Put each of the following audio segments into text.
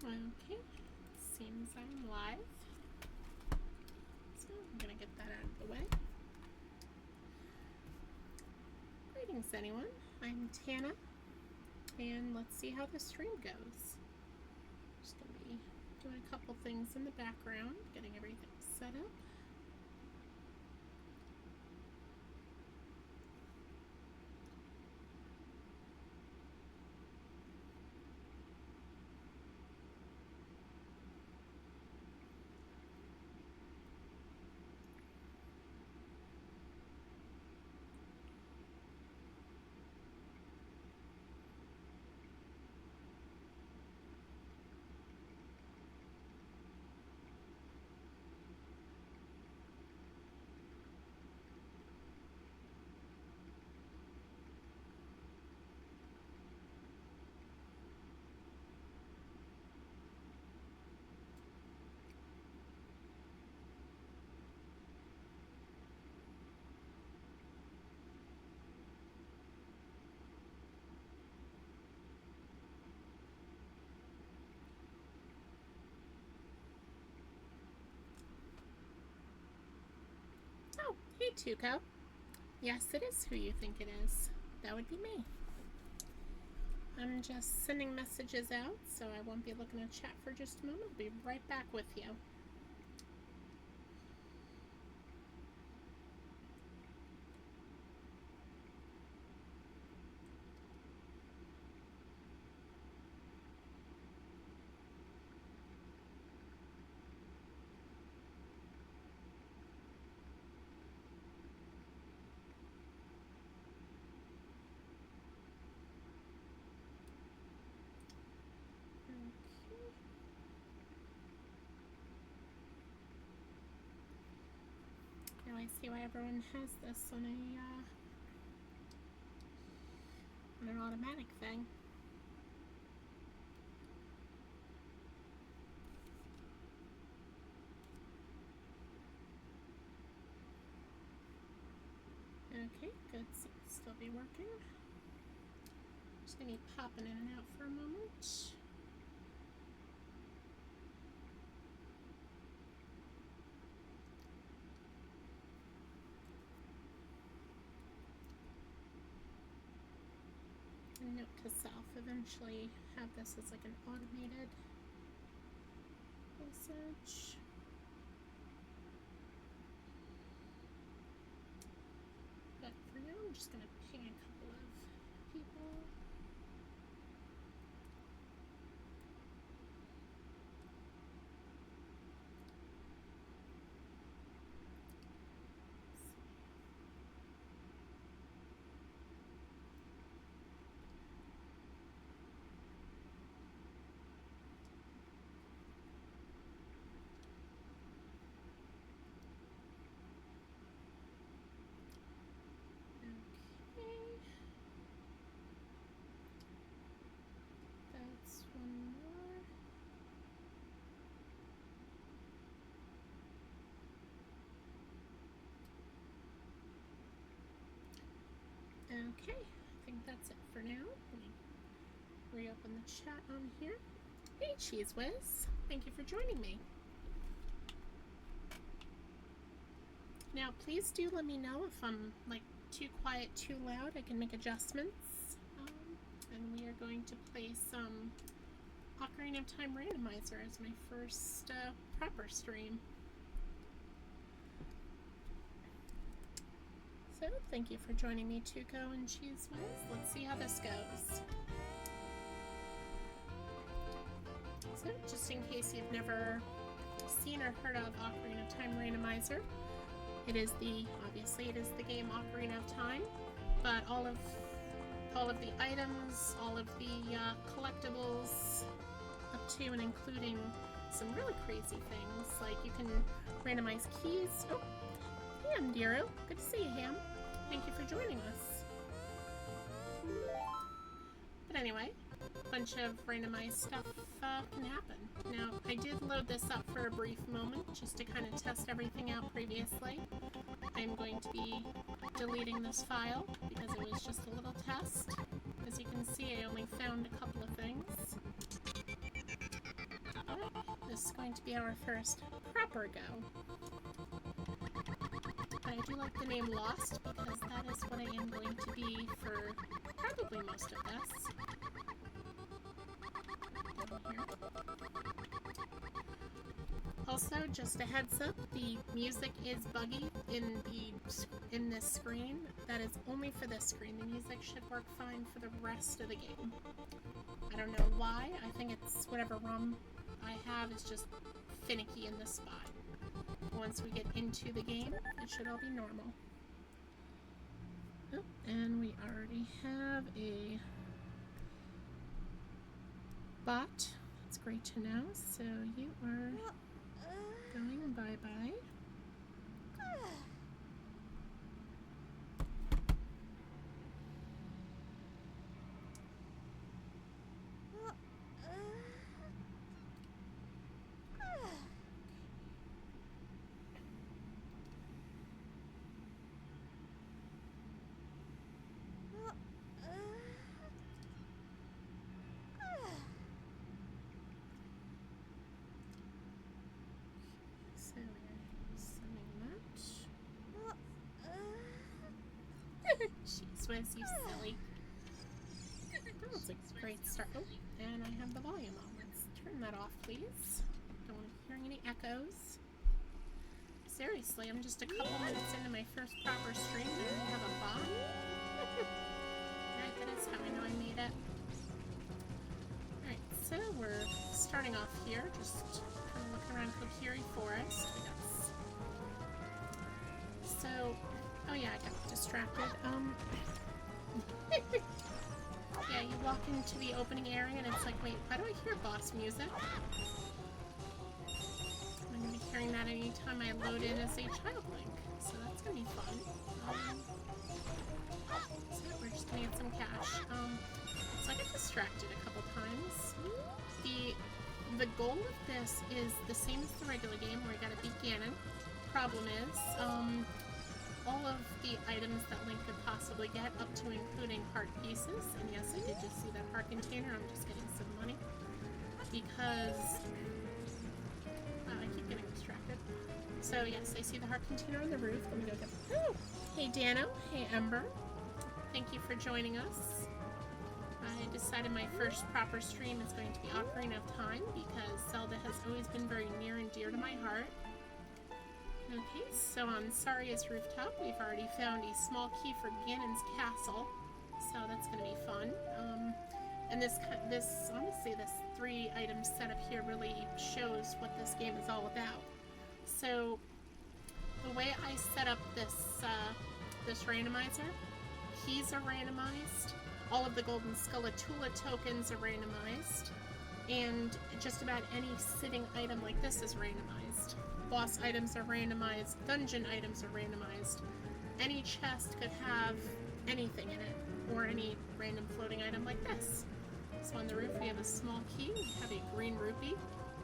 Okay, seems I'm live. So I'm gonna get that out of the way. Greetings, anyone. I'm Tanna, and let's see how the stream goes. Just gonna be doing a couple things in the background, getting everything set up. Oh, hey Tuco. Yes, it is who you think it is. That would be me. I'm just sending messages out, so I won't be looking at chat for just a moment. I'll be right back with you. Now I see why everyone has this on an automatic thing. Okay, good. So it'll still be working. Just gonna be popping in and out for a moment. Note to self, eventually have this as like an automated message. But for now, I'm just gonna ping a couple of people. That's one more. Okay, I think that's it for now. Let me reopen the chat on here. Hey, Cheese Whiz. Thank you for joining me. Now, please do let me know if I'm like too quiet, too loud. I can make adjustments. And we are going to play some Ocarina of Time Randomizer as my first proper stream. So, thank you for joining me, Tuco and Cheese Whiz. Let's see how this goes. So, just in case you've never seen or heard of Ocarina of Time Randomizer, obviously it is the game Ocarina of Time, but all of the items, all of the collectibles, up to and including some really crazy things, like you can randomize keys. Oh, Ham, Deero. Good to see you, Ham. Thank you for joining us. But anyway, a bunch of randomized stuff can happen. Now, I did load this up for a brief moment, just to kind of test everything out previously. I'm going to be deleting this file, because it was just a little test. As you can see, I only found a couple of things. this is going to be our first proper go. But I do like the name Lost because that is what I am going to be for probably most of this. Here. Also, just a heads up, the music is buggy in this screen. That is only for this screen. The music should work fine for the rest of the game. I don't know why. I think it's whatever ROM I have is just finicky in this spot. Once we get into the game, it should all be normal. Oh, and we already have a bot. That's great to know. So you are going bye-bye. So we're sending that. Jeez, Wiz, you silly. That's a great start. Oh, and I have the volume on. Let's turn that off, please. Don't want to hear any echoes. Seriously, I'm just a couple minutes into my first proper stream and we have a bot. Right, that is how I know I made it. Alright, so we're starting off here, just kind of looking around Kokiri Forest. So, oh yeah, I got distracted. Yeah, you walk into the opening area and it's like, wait, why do I hear boss music? I'm going to be hearing that anytime I load in as a child Link, so that's going to be fun. So we're just going to get some cash. So I got distracted a couple times. The goal of this is the same as the regular game, where you gotta beat Ganon. Problem is, all of the items that Link could possibly get, up to including heart pieces, and yes, I did just see that heart container, I'm just getting some money, because, I keep getting distracted. So yes, I see the heart container on the roof, let me go get it. Oh! Hey Dano, hey Ember, thank you for joining us. I decided my first proper stream is going to be Ocarina of Time, because Zelda has always been very near and dear to my heart. Okay, so on Saria's rooftop, we've already found a small key for Ganon's castle, so that's going to be fun. And this honestly, this 3-item setup here really shows what this game is all about. So, the way I set up this randomizer, keys are randomized, all of the golden Skulltula tokens are randomized, and just about any sitting item like this is randomized. Boss items are randomized, dungeon items are randomized. Any chest could have anything in it, or any random floating item like this. So on the roof we have a small key, we have a green rupee,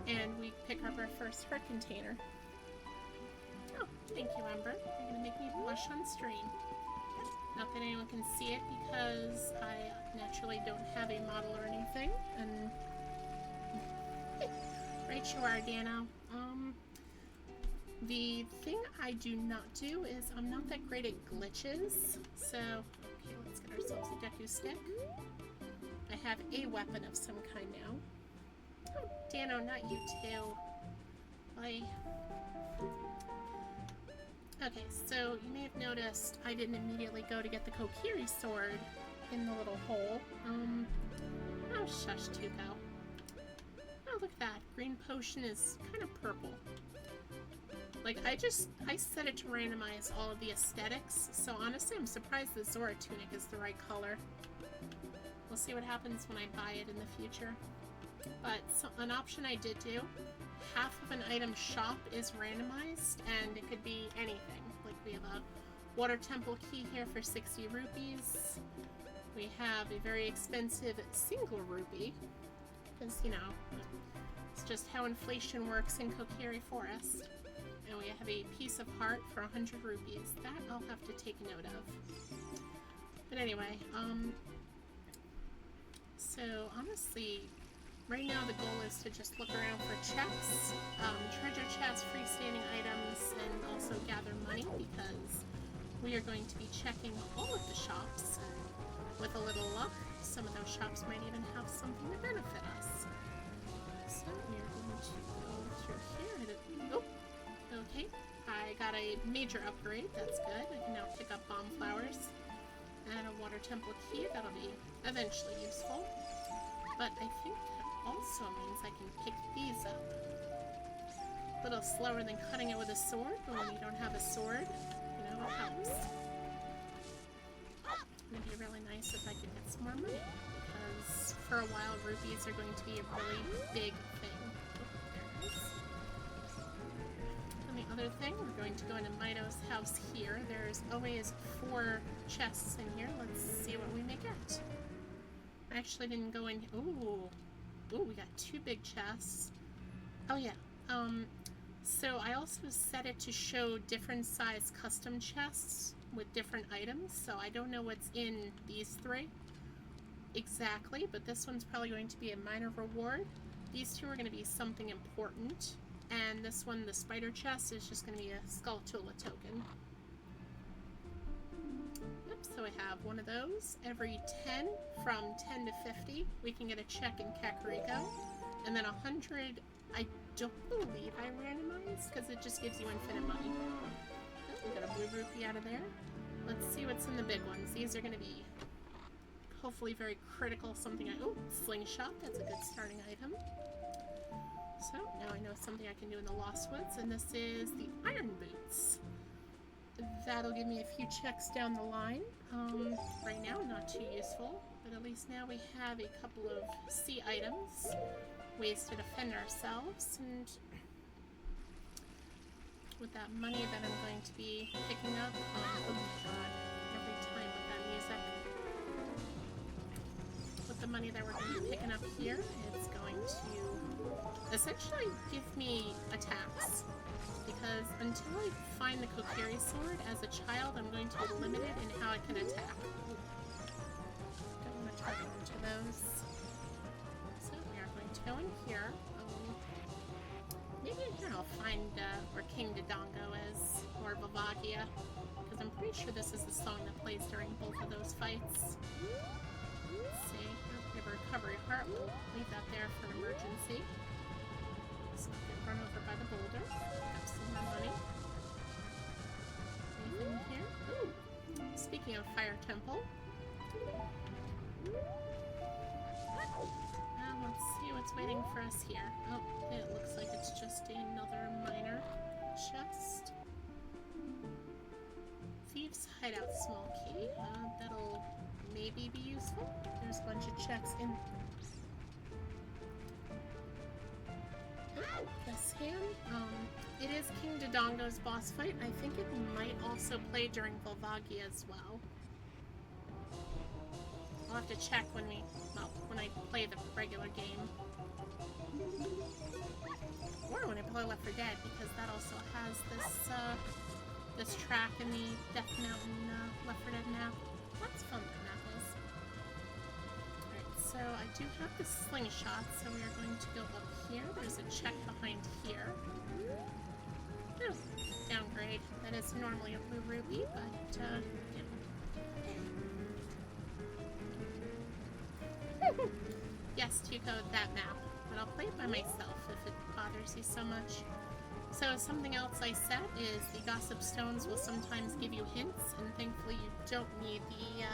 and we pick up our first heart container. Oh, thank you, Ember. You're gonna make me blush on stream. Not that anyone can see it because I naturally don't have a model or anything, and right you are, Dano. The thing I do not do is I'm not that great at glitches, so okay, let's get ourselves a Deku stick. I have a weapon of some kind now. Oh, Dano, not you too. Bye. Okay, so you may have noticed I didn't immediately go to get the Kokiri sword in the little hole. Oh, shush, Tuco. Oh, look at that. Green potion is kind of purple. Like, I set it to randomize all of the aesthetics, so honestly I'm surprised the Zora tunic is the right color. We'll see what happens when I buy it in the future. But so, an option I did do, half of an item shop is randomized, and it could be anything. Like, we have a water temple key here for 60 rupees. We have a very expensive single rupee, because, you know, it's just how inflation works in Kokiri Forest. And we have a piece of heart for 100 rupees. That I'll have to take note of. But anyway, so honestly, right now the goal is to just look around for chests, treasure chests, freestanding items, and also gather money, because we are going to be checking all of the shops. With a little luck, some of those shops might even have something to benefit us. So we are going to go through here. Oh, okay. I got a major upgrade. That's good. I can now pick up bomb flowers and a water temple key. That'll be eventually useful. But I think that also means I can pick these up. A little slower than cutting it with a sword, but when you don't have a sword, you know, it helps. It'd be really nice if I could get some more money, because for a while rupees are going to be a really big thing. Oh, there it is. And the other thing, we're going to go into Mido's house here. There's always 4 chests in here. Let's see what we may get. I actually didn't go in. Ooh, we got 2 big chests. Oh yeah. So I also set it to show different size custom chests with different items, so I don't know what's in these 3 exactly, but this one's probably going to be a minor reward. These 2 are going to be something important, and this one, the spider chest, is just going to be a Skulltula token. Yep, so we have one of those. Every 10, from 10 to 50, we can get a check in Kakariko, and then 100, I don't believe I randomized, because it just gives you infinite money. We got a blue rupee out of there. Let's see what's in the big ones. These are going to be hopefully very critical. Something oh, slingshot. That's a good starting item. So now I know something I can do in the Lost Woods, and this is the iron boots. That'll give me a few checks down the line. Right now, not too useful, but at least now we have a couple of sea items, ways to defend ourselves, and with that money that I'm going to be picking up, oh my god, every time with that music. With the money that we're going to be picking up here, it's going to essentially give me attacks. Because until I find the Kokiri sword as a child, I'm going to be limited in how I can attack. Don't want to target into those. So we are going to go in here. Maybe in here I'll find where King Dodongo is, or Volvagia, because I'm pretty sure this is the song that plays during both of those fights. Let's see. We have a recovery heart. We'll leave that there for an emergency. So I'll get run over by the boulder. Have some more money. Anything in here? Ooh! Speaking of Fire Temple. Let's see what's waiting for us here. Oh, it looks like it's just another minor chest. Thieves Hideout small key. That'll maybe be useful. There's a bunch of checks in. This hand. It is King Dodongo's boss fight. I think it might also play during Volvagia as well. I'll have to check when I play the regular game. Or when I play Left 4 Dead, because that also has this track in the Death Mountain Left 4 Dead map. That's fun, that map is. Alright, so I do have the slingshot, so we are going to go up here. There's a check behind here. Oh, downgrade. That is normally a blue ruby, but yeah. Yes, to code that map, but I'll play it by myself if it bothers you so much. So something else I set is the Gossip Stones will sometimes give you hints, and thankfully you don't need the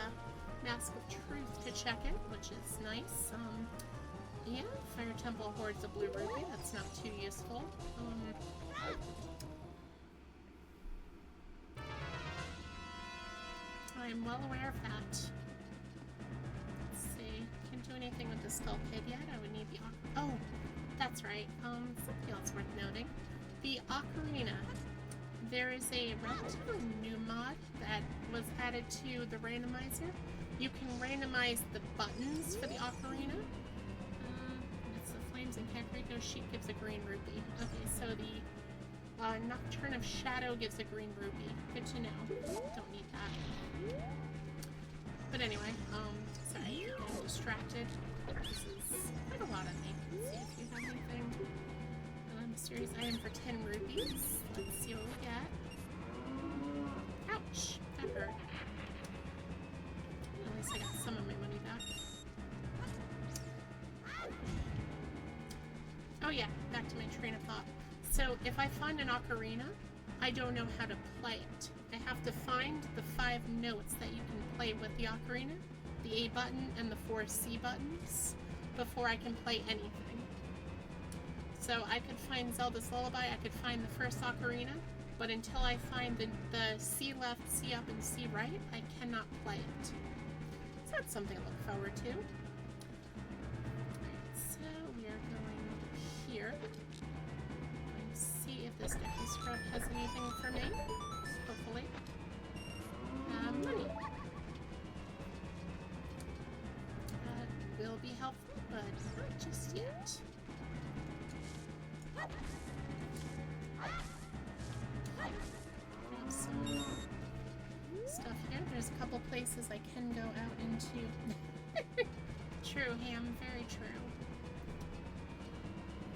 Mask of Truth to check it, which is nice. Yeah, Fire Temple hoards a blue ruby, that's not too useful. I'm well aware of that. Do anything with the skull kid yet. I would need the oh, that's right. Something else worth noting. The Ocarina. There is a relatively new mod that was added to the randomizer. You can randomize the buttons for the Ocarina. It's the Flames and Kakariko sheet gives a green rupee. Okay, so the Nocturne of Shadow gives a green rupee. Good to know. Don't need that. But anyway, sorry, I'm distracted. This is quite a lot of me. Mysterious item for 10 rupees. Let's see what we get. Ouch! That hurt. At least I got some of my money back. Oh yeah, back to my train of thought. So if I find an ocarina, I don't know how to play it. I have to find the 5 notes that you can play with the ocarina, the A button and the 4 C buttons, before I can play anything. So I could find Zelda's Lullaby, I could find the first ocarina, but until I find the C left, C up, and C right, I cannot play it. So that's something to look forward to. Alright, so we are going here. Going to see if this Deku Scrub has anything for me. Hopefully. Money. That will be helpful, but not just yet. Grab some stuff here. There's a couple places I can go out into. True, Ham. Very true.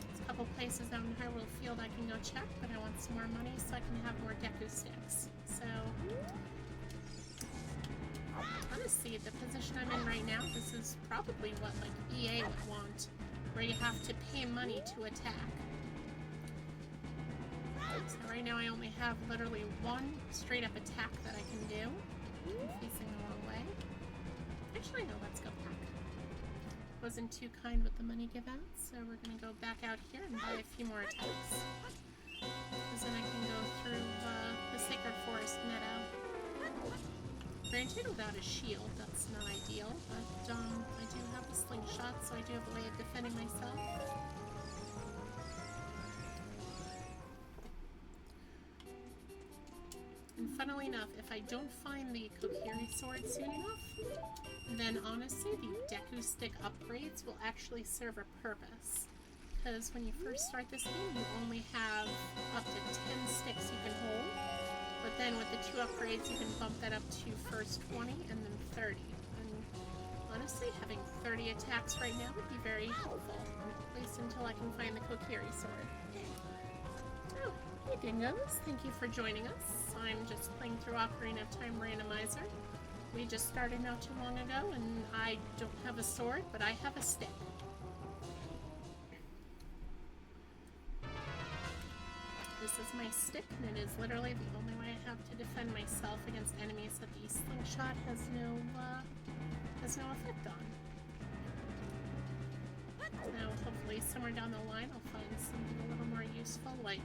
There's a couple places out in Hyrule Field I can go check, but I want some more money so I can have more Deku sticks. So, honestly, the position I'm in right now, this is probably what like EA would want, where you have to pay money to attack. So right now I only have literally one straight up attack that I can do. I'm facing the wrong way. Actually, no, let's go back. Wasn't too kind with the money give out, so we're gonna go back out here and buy a few more attacks. Because then I can go through the Sacred Forest meadow. Granted, without a shield, that's not ideal, but I do have the slingshot, so I do have a way of defending myself. And funnily enough, if I don't find the Kokiri sword soon enough, then honestly, the Deku stick upgrades will actually serve a purpose. Because when you first start this game, you only have up to 10 sticks you can hold. But then with the 2 upgrades, you can bump that up to first 20 and then 30. And honestly, having 30 attacks right now would be very helpful. At least until I can find the Kokiri sword. Oh, hey dingoes. Thank you for joining us. I'm just playing through Ocarina of Time Randomizer. We just started not too long ago, and I don't have a sword, but I have a stick. This is my stick, and it is literally the only way I have to defend myself against enemies that the slingshot has no effect on. Now, hopefully, somewhere down the line, I'll find something a little more useful, like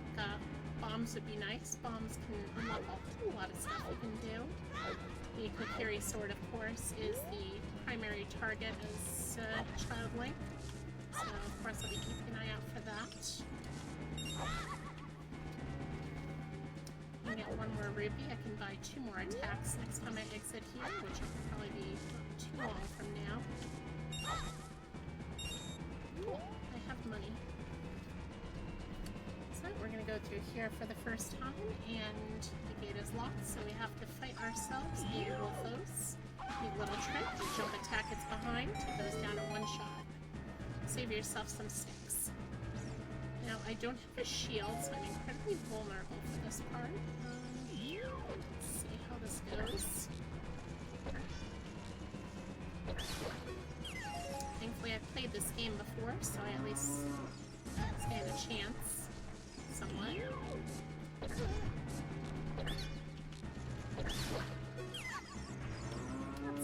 bombs would be nice. Bombs can unlock a whole lot of stuff you can do. The Kokiri sword, of course, is the primary target as Child Link, so of course I'll be keeping an eye out for that. I get one more rupee, I can buy 2 more attacks next time I exit here, which will probably be not too long from now. Cool, I have money. So we're going to go through here for the first time, and the gate is locked, so we have to fight ourselves a Wolfos. Neat little trick, the jump attack it's behind, it goes down in 1 shot. Save yourself some sticks. Now, I don't have a shield, so I'm incredibly vulnerable for this part. Let's see how this goes. Thankfully, I've played this game before, so I at least stand a chance. Somewhat. That's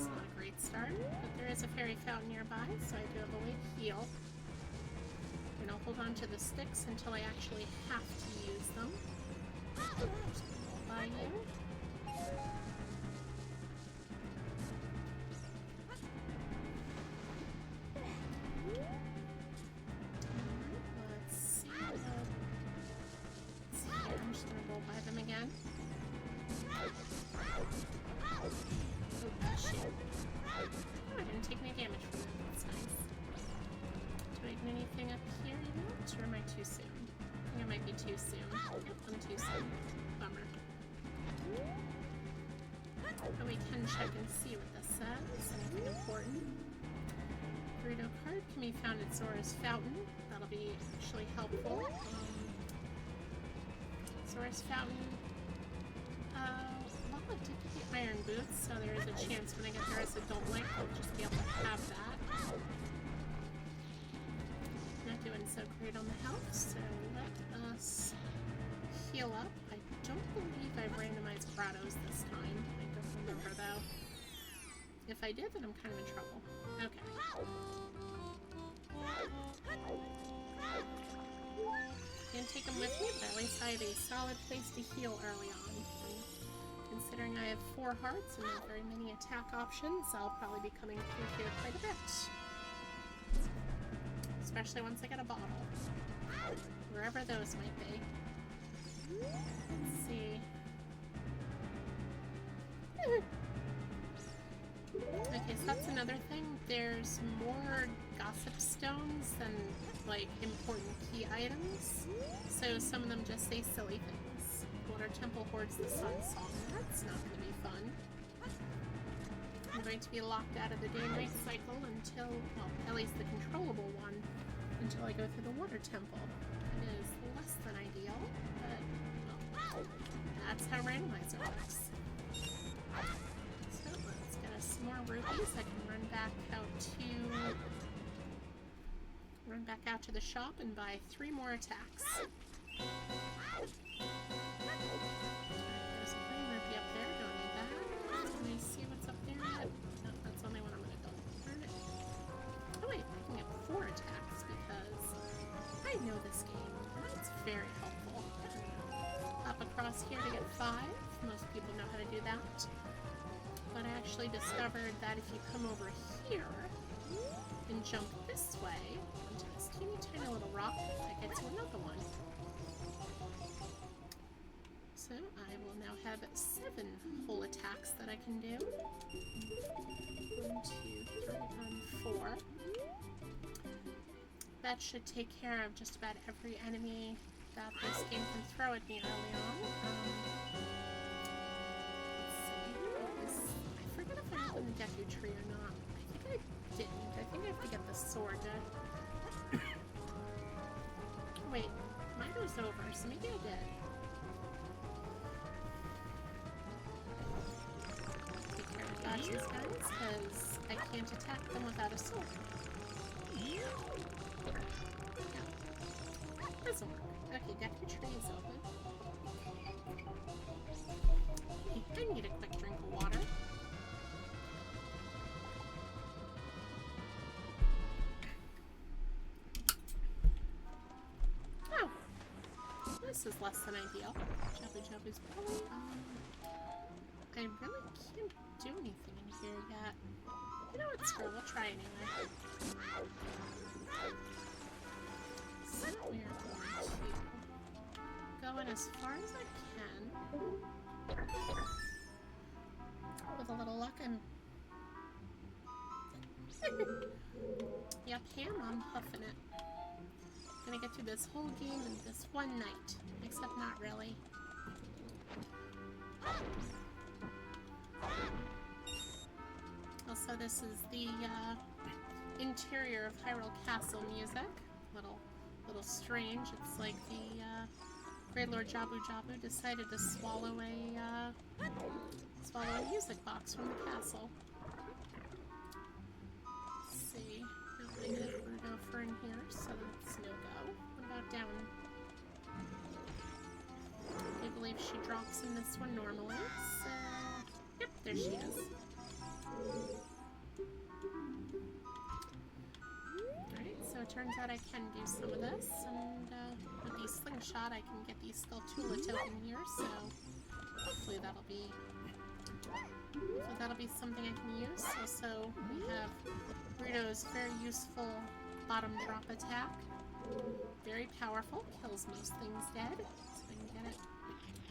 not a great start, but there is a fairy fountain nearby, so I do have a way to heal. And I'll hold on to the sticks until I actually have to use them. Just gonna roll by you. Let's see. I'm just gonna roll by them again. Oh, shit. Oh, I didn't take any damage from them. That's nice. Do I get anything up here yet, or am I too soon? I think I might be too soon. Yep, I'm too soon. Bummer. But we can check and see what this says. Anything important? Burrito card can be found at Zora's Fountain. That'll be actually helpful. Resource fountain. Well, I did get the iron boots, so there is a chance when I get there as adult life I'll just be able to have that. Not doing so great on the health, so let us heal up. I don't believe I've randomized grottos this time. I don't remember though. If I did, then I'm kind of in trouble. Okay. Can't take them with me, but at least I have a solid place to heal early on. And considering I have 4 hearts and not very many attack options, I'll probably be coming through here quite a bit. Especially once I get a bottle. Wherever those might be. Let's see. Okay, so that's another thing. There's more gossip stones than, like, important key items. So some of them just say silly things. Water Temple hoards the Sun Song. That's not going to be fun. I'm going to be locked out of the day-night cycle until, well, at least the controllable one, until I go through the Water Temple. It is less than ideal, but, well, that's how Randomizer works. So let's get us some more rupees. I can run back out to the shop and buy 3 more attacks. There's a green rupee up there. Don't need that. Let me see what's up there. No, that's only one I'm gonna go. Darn it. Oh wait, I can get 4 attacks because I know this game. That's very helpful. Hop across here to get 5. Most people know how to do that. But I actually discovered that if you come over here and jump this way onto this teeny tiny little rock, I get to another one. So I will now have 7 whole attacks that I can do. 1, 2, 3, and 4. That should take care of just about every enemy that this game can throw at me early on. Let's see. I forget if I opened the Deku Tree or not. I think I didn't. I think I have to get the sword to... Wait, mine was over, so maybe I did. Take care of dodge these guys, because I can't attack them without a sword. Yeah. Doesn't work. Okay, Deku Tree is open. I need a quick drink of water. Oh! This is less than ideal. Jabu Jabu's belly. I really can't do anything in here yet. You know what, screw, we'll try anyway. So we are going to go in as far as I can. With a little luck, I'm... Yep, ham, I'm huffing it. Gonna get through this whole game in this one night. Except not really. Also, this is the interior of Hyrule Castle music. Little strange. It's like the Great Lord Jabu Jabu decided to swallow a music box from the castle. Let's see. Not really good Rudo for in here, so that's no go. What about down? I believe she drops in this one normally, so... Yep, there she is. Alright, so it turns out I can do some of this, and with the slingshot I can get the Skulltula token here, so hopefully that'll be something I can use. Also, we have Rudo's very useful bottom drop attack. Very powerful, kills most things dead. So I can get it.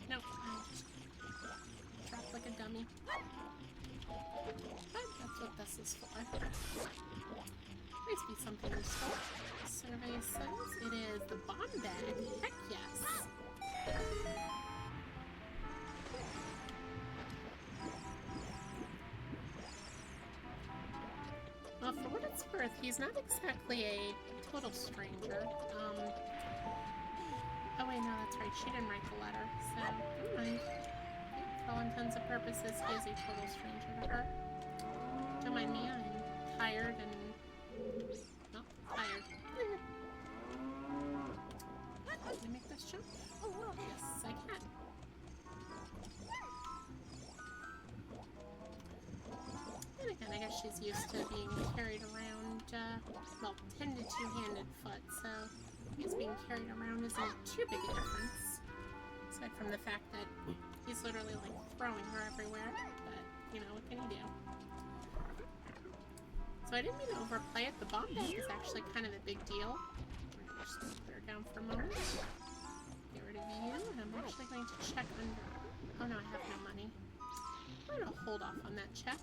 Nope, I just dropped like a dummy. But that's what this is for. Please be something useful. Survey says it is the bomb bag. Heck yes! Well, for what it's worth, he's not exactly a total stranger. Oh wait, no, that's right. She didn't write the letter, so never mind. For all intents and purposes, he is a total stranger to her. Don't mind me, I'm tired and... well, tired. Can I make this jump? Yes, I can. And again, I guess she's used to being carried around, well, 10 to 2-handed foot, so I guess being carried around isn't too big a difference. Aside from the fact that he's literally, like, throwing her everywhere, but, you know, what can you do? So I didn't mean to overplay it. The bomb bag is actually kind of a big deal. We're gonna just put her down for a moment. Get rid of you, and I'm actually going to check under... oh no, I have no money. I'm going to hold off on that check.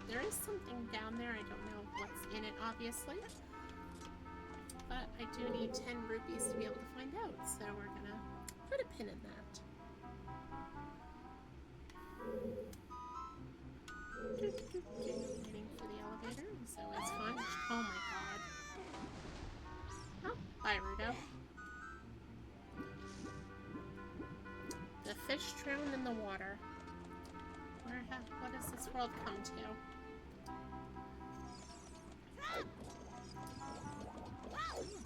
There is something down there. I don't know what's in it, obviously. But I do need 10 rupees to be able to find out, so we're going to put a pin in that. Waiting for the elevator is always fun. Oh my god. Oh, bye, Rudo. The fish drowned in the water. What has this world come to?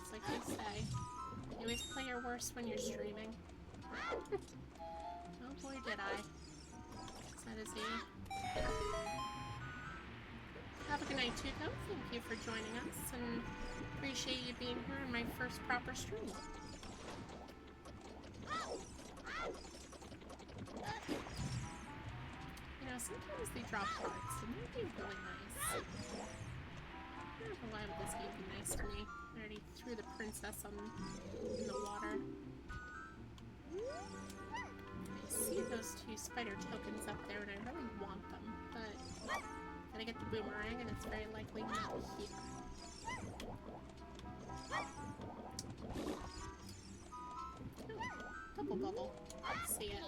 It's like they say, you always play your worst when you're streaming. Oh boy, did I. That is a... Have a good night, Tuco. Thank you for joining us, and appreciate you being here in my first proper stream. You know, sometimes they drop hearts, and they'd be really nice. I don't know why would this game be nice to me. I already threw the princess in the water. I see those 2 spider tokens up there, and I really want them, but gotta get the boomerang, and it's very likely not here. Oh, double bubble. Let's see it.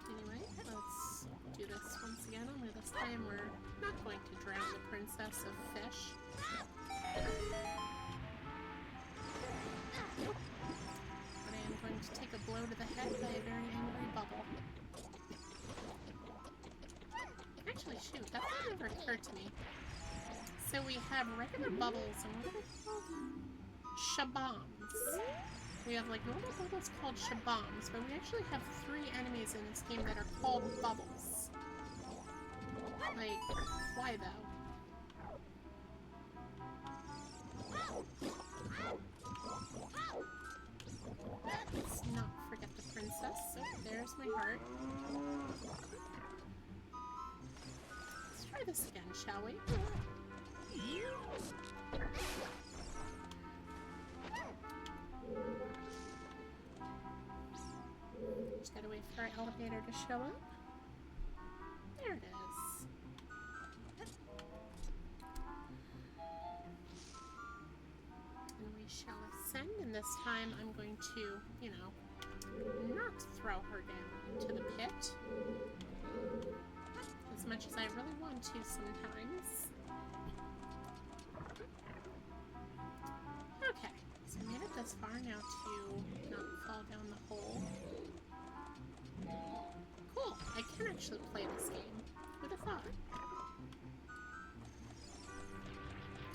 Anyway, let's do this once again, only this time we're not going to drown the princess of fish. Nope. But I am going to take a blow to the head by a very angry bubble. Actually, shoot, that never occurred to me. So we have regular bubbles, and what are they called? Shabombs. We have, like, normal bubbles called shabombs, but we actually have 3 enemies in this game that are called bubbles. Like, why though? Let's not forget the princess. So there's my heart. Let's try this again, shall we? Just gotta wait for our elevator to show up. There it is. And we shall ascend, and this time I'm going to, you know, not throw her down into the pit. As much as I really want to sometimes. Okay, so I made it this far now to not fall down the hole. Cool, I can actually play this game. Who'd have thought?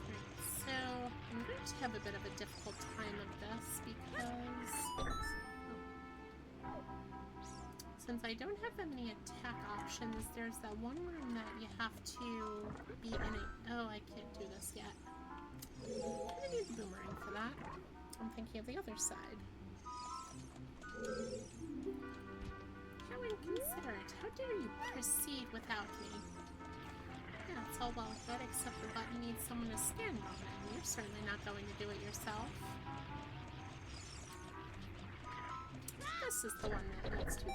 Alright, so I'm going to have a bit of a difficult time of this because... since I don't have that many attack options, there's that one room that you have to be in a... oh, I can't do this yet. I need the boomerang for that. I'm thinking of the other side. How inconsiderate. How dare you proceed without me? Yeah, it's all well and good, except the button needs someone to stand on it, and you're certainly not going to do it yourself. This is the one that needs to be.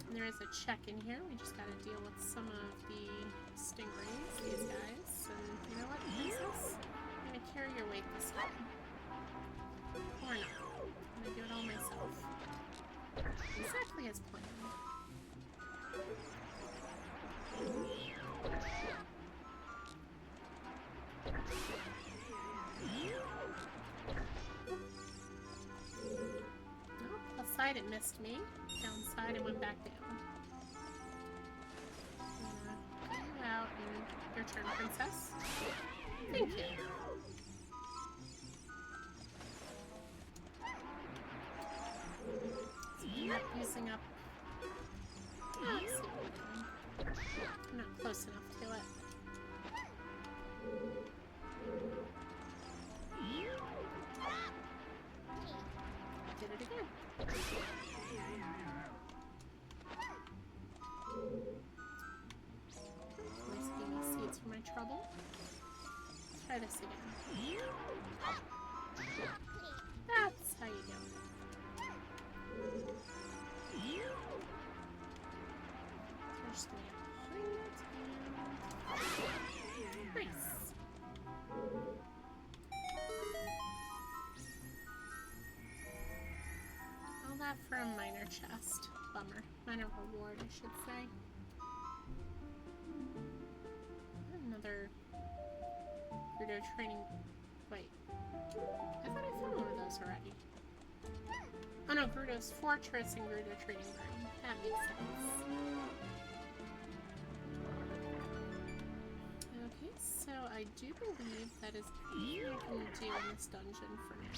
And there is a check in here. We just gotta deal with some of the stingrays, these guys. And you know what, princess? I'm gonna carry your weight this time. Or not. I'm gonna do it all myself. Exactly as planned. Upside, it missed me. Downside, it went back down. Get you out and your turn, princess. Thank you. So I'm not using up. Let's see what we're doing. I'm not close enough to it. Did it again. Nice give me seeds for my trouble. Let's try this again. That's how you do it. First we have nice. All that for a minor chest. Bummer. Minor reward, I should say. Another Gerudo training. Wait. I thought I found one of those already. Oh no, Gerudo's Fortress and Gerudo Training Room. That makes sense. Okay, so I do believe that is everything I can do in this dungeon for now.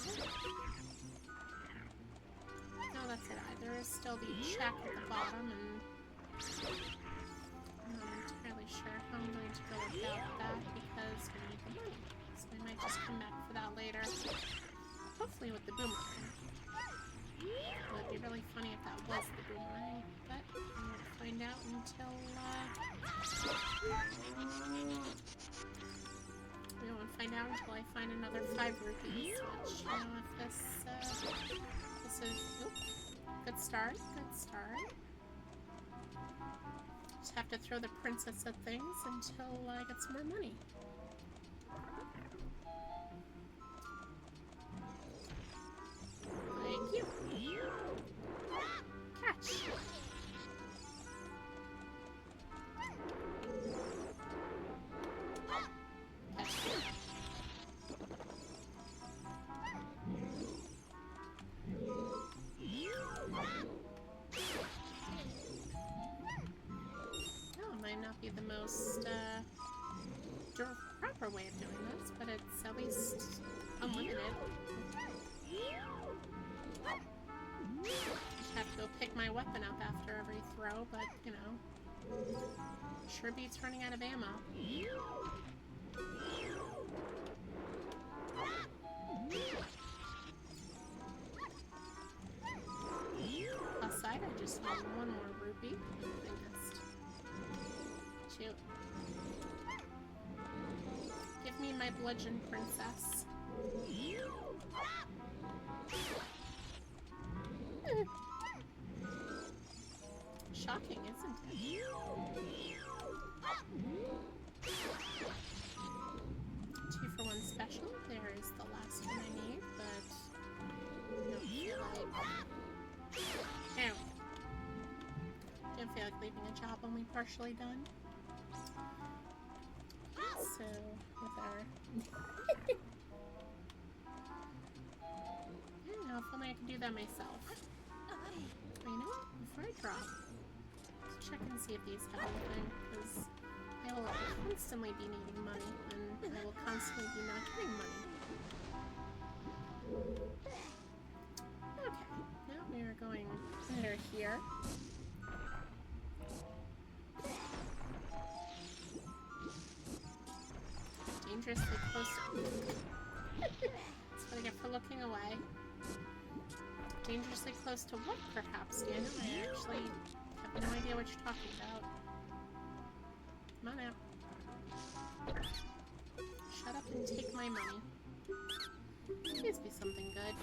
No, that's it. There is still the check at the bottom, and I'm not entirely sure how I'm going to go about that because we need the money. So I might just come back for that later. Hopefully with the boomerang. It would be really funny if that was the boomerang, but I won't find out until, we won't find out until I find another 5 rupees, which, you know, if this is, oops, good start, good start. Just have to throw the princess at things until I get some more money. Thank you. Catch. Be the most proper way of doing this, but it's at least unlimited. Just have to go pick my weapon up after every throw, but you know, sure beats running out of ammo. Plus side, I just need one more rupee. Shoot. Give me my bludgeon, princess. Shocking, isn't it? 2 for 1 special. There is the last one I need, but I don't feel like... There we go. Don't feel like leaving a job only partially done. So, with our... yeah, if only I could do that myself. You know what? Before I drop, let's check and see if these have anything, because I will constantly be needing money, and I will constantly be not getting money. Okay, now we are going under here. Dangerously close to... That's what I get for looking away. Dangerously close to what, perhaps, Dan? I actually have no idea what you're talking about. Come on out. Shut up and take my money. Please be something good.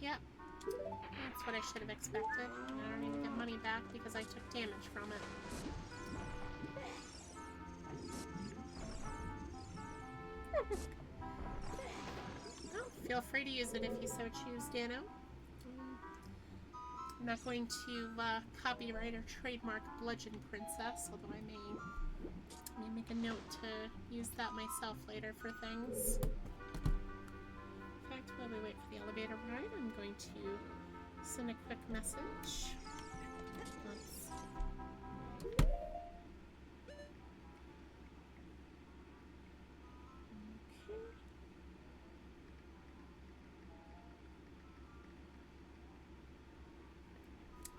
Yep. That's what I should have expected. I don't even get money back because I took damage from it. Well, feel free to use it if you so choose, Dano. I'm not going to copyright or trademark Bludgeon Princess, although I may make a note to use that myself later for things. In fact, while we wait for the elevator message. Let's... Okay.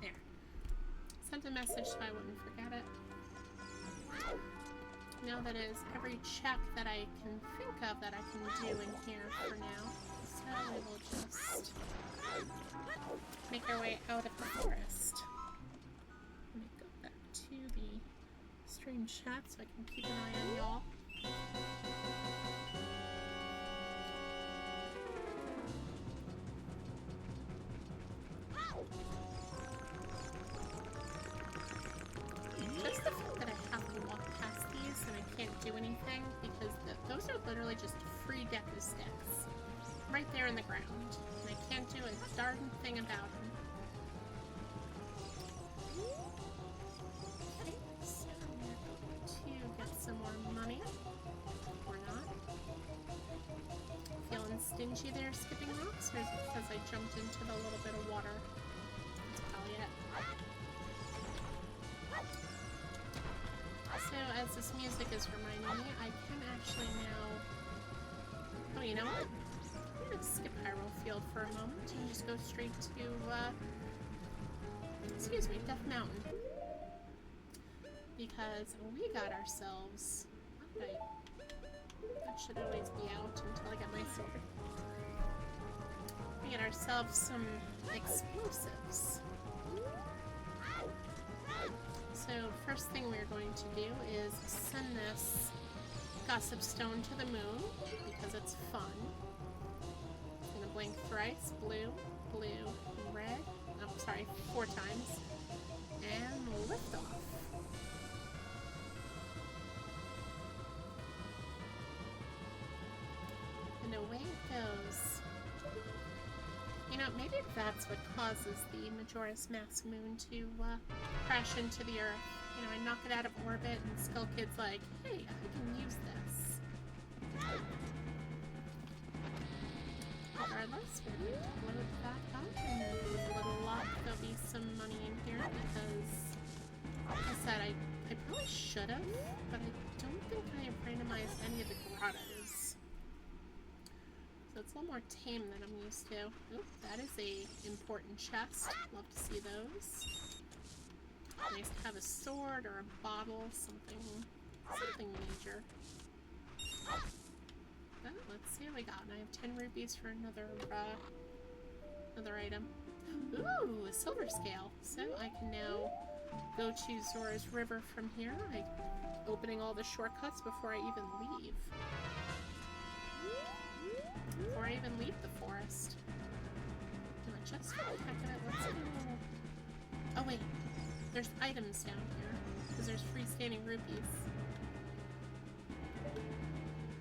There. Sent a message so I wouldn't forget it. Now that is every check that I can think of that I can do in here for now. So we will just make our way out of the forest. Let me go back to the stream chat so I can keep an eye on y'all. Just the fact that I have to walk past these and I can't do anything because those are literally just free deku sticks. Right there in the ground. And I can't do a darn thing about them. Okay, so we're going to get some more money. Or not. Feeling stingy there, skipping rocks? Or is it because I jumped into the little bit of water? That's probably it. So, as this music is reminding me, I can actually now... Oh, you know what? I'm gonna skip Hyrule Field for a moment and just go straight to, excuse me, Death Mountain. Because we got ourselves... Right. That should always be out until I get my sword. We get ourselves some explosives. So, first thing we're going to do is send this Gossip Stone to the moon, because it's fun. I'm gonna blink thrice, blue, blue, red, oh, sorry, 4 times, and lift off. And away it goes. You know, maybe that's what causes the Majora's Mask moon to crash into the Earth. You know, I knock it out of orbit and Skull Kid's like, hey, I can use this. Regardless, we're going to load that up, and then with a little luck, there'll be some money in here because, like I said, I probably should have, but I don't think I have randomized any of the grottos. So it's a little more tame than I'm used to. Oop, that is a important chest. Love to see those. Nice to have a sword or a bottle, something major. But let's see what we got. And I have 10 rupees for another item. Ooh, a silver scale. So I can now go to Zora's River from here. I'm opening all the shortcuts before I even leave. Before I even leave the forest. Just for the heck of it, let's go. Oh wait, there's items down here, because there's freestanding rupees.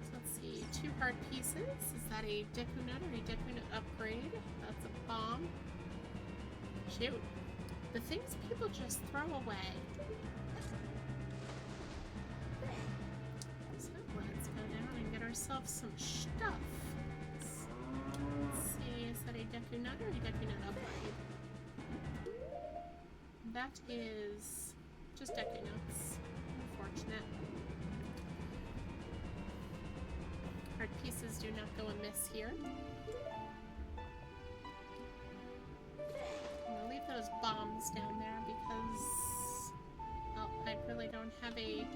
So let's see, 2 heart pieces. Is that a Deku Nut or a Deku Nut upgrade? That's a bomb. Shoot. The things people just throw away. So let's go down and get ourselves some stuff. Let's see, is that a Deku Nut or a Deku Nut upgrade? That is just Deku Nuts. Unfortunate. Hard pieces do not go amiss here. I'm gonna leave those bombs down there because, well, I really don't have a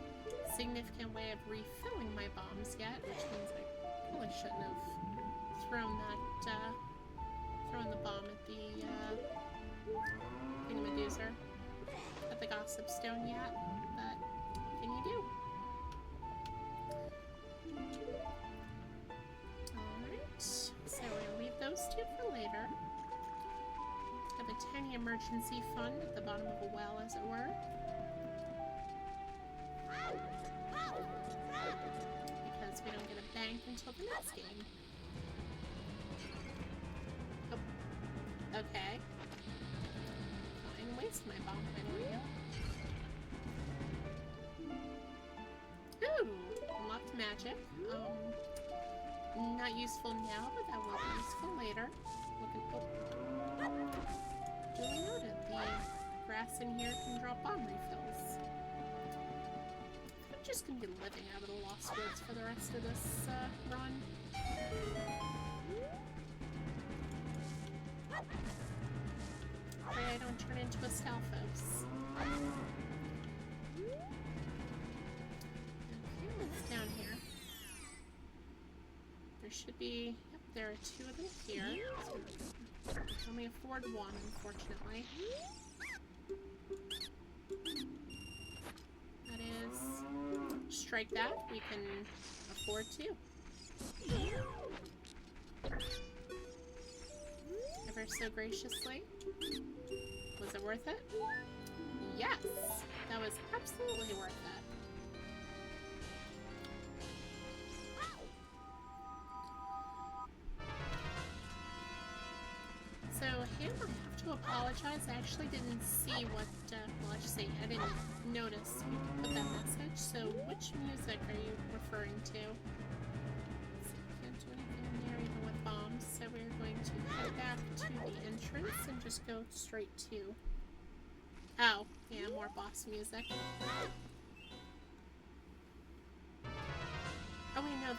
significant way of refilling my bombs yet, which means I probably shouldn't have thrown the bomb at the thingamadoozer, at the Gossip Stone yet, but what can you do? Alright, so we're gonna leave those 2 for later. Have a tiny emergency fund at the bottom of a well, as it were. Because we don't get a bank until the next game. Okay. I didn't waste my bomb anyway. Ooh! Unlocked magic. Not useful now, but that will be useful later. Duly noted. The grass in here can drop bomb refills. I'm just gonna be living out of the Lost Woods for the rest of this run. Pray I don't turn into a Stalfos. Okay, what's down here? There should be... Yep, there are 2 of them here. So we can only afford 1, unfortunately. That is... Strike that. We can afford 2. Ever so graciously. Was it worth it? Yes! That was absolutely worth it. So, Ham, I have to apologize. I actually didn't see what, well, I should say, I didn't notice you put that message. So, which music are you referring to? Can't do anything in there even with bombs, so we're going to head back to the entrance and just go straight to... Oh, yeah, more boss music. Oh wait, no,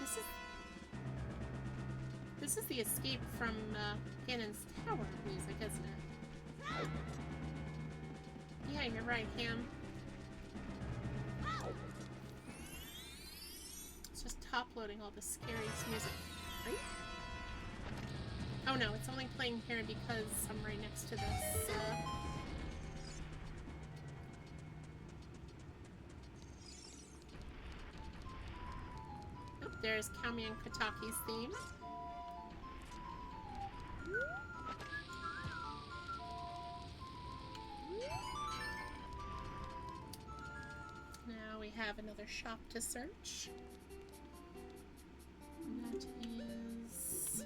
this is the escape from Ganon's Tower music, isn't it? Yeah, you're right, Ham. It's just top-loading all the scariest music. Right? Oh no, it's only playing here because I'm right next to this. Oh, there's Kami and Kotaki's theme. Now we have another shop to search. And that is...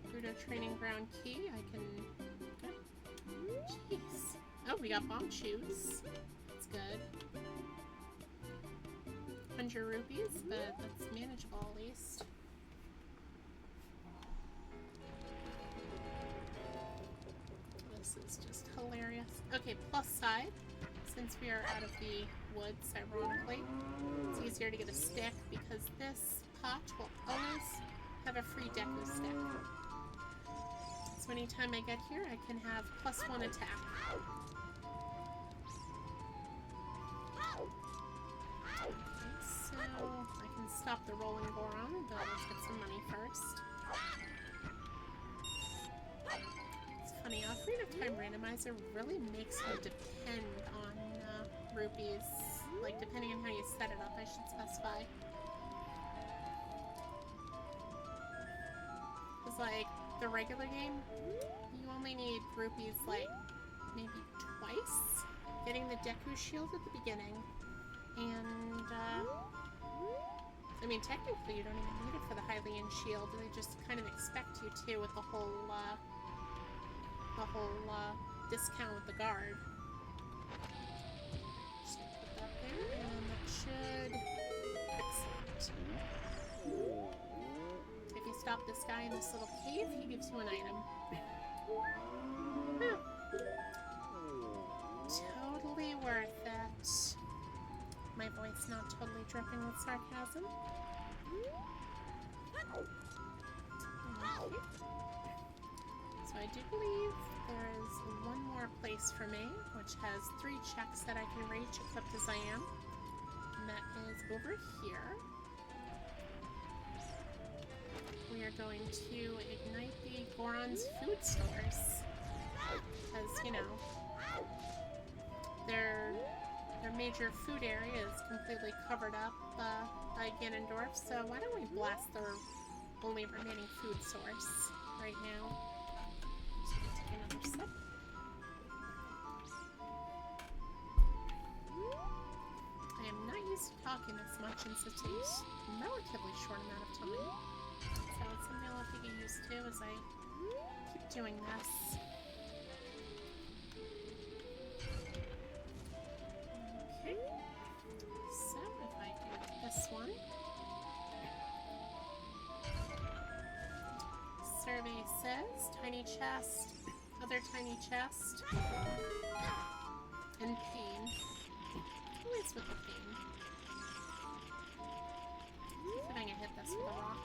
Gerudo Training Ground Key. I can... Jeez. Oh, we got bomb shoes. That's good. 100 rupees, but that's manageable at least. This is just hilarious. Okay, plus side. Since we are out of the woods, ironically, it's easier to get a stick because this pot will always have a free deku stick. So anytime I get here, I can have +1 attack. Okay, so I can stop the rolling Goron, but let's get some money first. It's funny, Ocarina of Time Randomizer really makes you depend on rupees, like depending on how you set it up, I should specify. Because like the regular game, you only need rupees like maybe twice, getting the Deku shield at the beginning, and I mean technically you don't even need it for the Hylian shield, they just kind of expect you to with the whole discount with the guard. And that should... Excellent. If you stop this guy in this little cave, he gives you an item. Huh. Totally worth it. My voice not totally dripping with sarcasm. Okay. So I do believe there is one more place for me, which has 3 checks that I can reach equipped as I am. And that is over here. We are going to ignite the Goron's food stores. Because, you know, their major food area is completely covered up by Ganondorf, so why don't we blast their only remaining food source right now. Just gonna take another sip. I am not used to talking this much in such a relatively short amount of time. So it's something I'll have to get used to as I keep doing this. Okay. So if I do this one. Survey says, tiny chest. Other tiny chest. And pain. Always with the pain. See if I can hit this with a rock.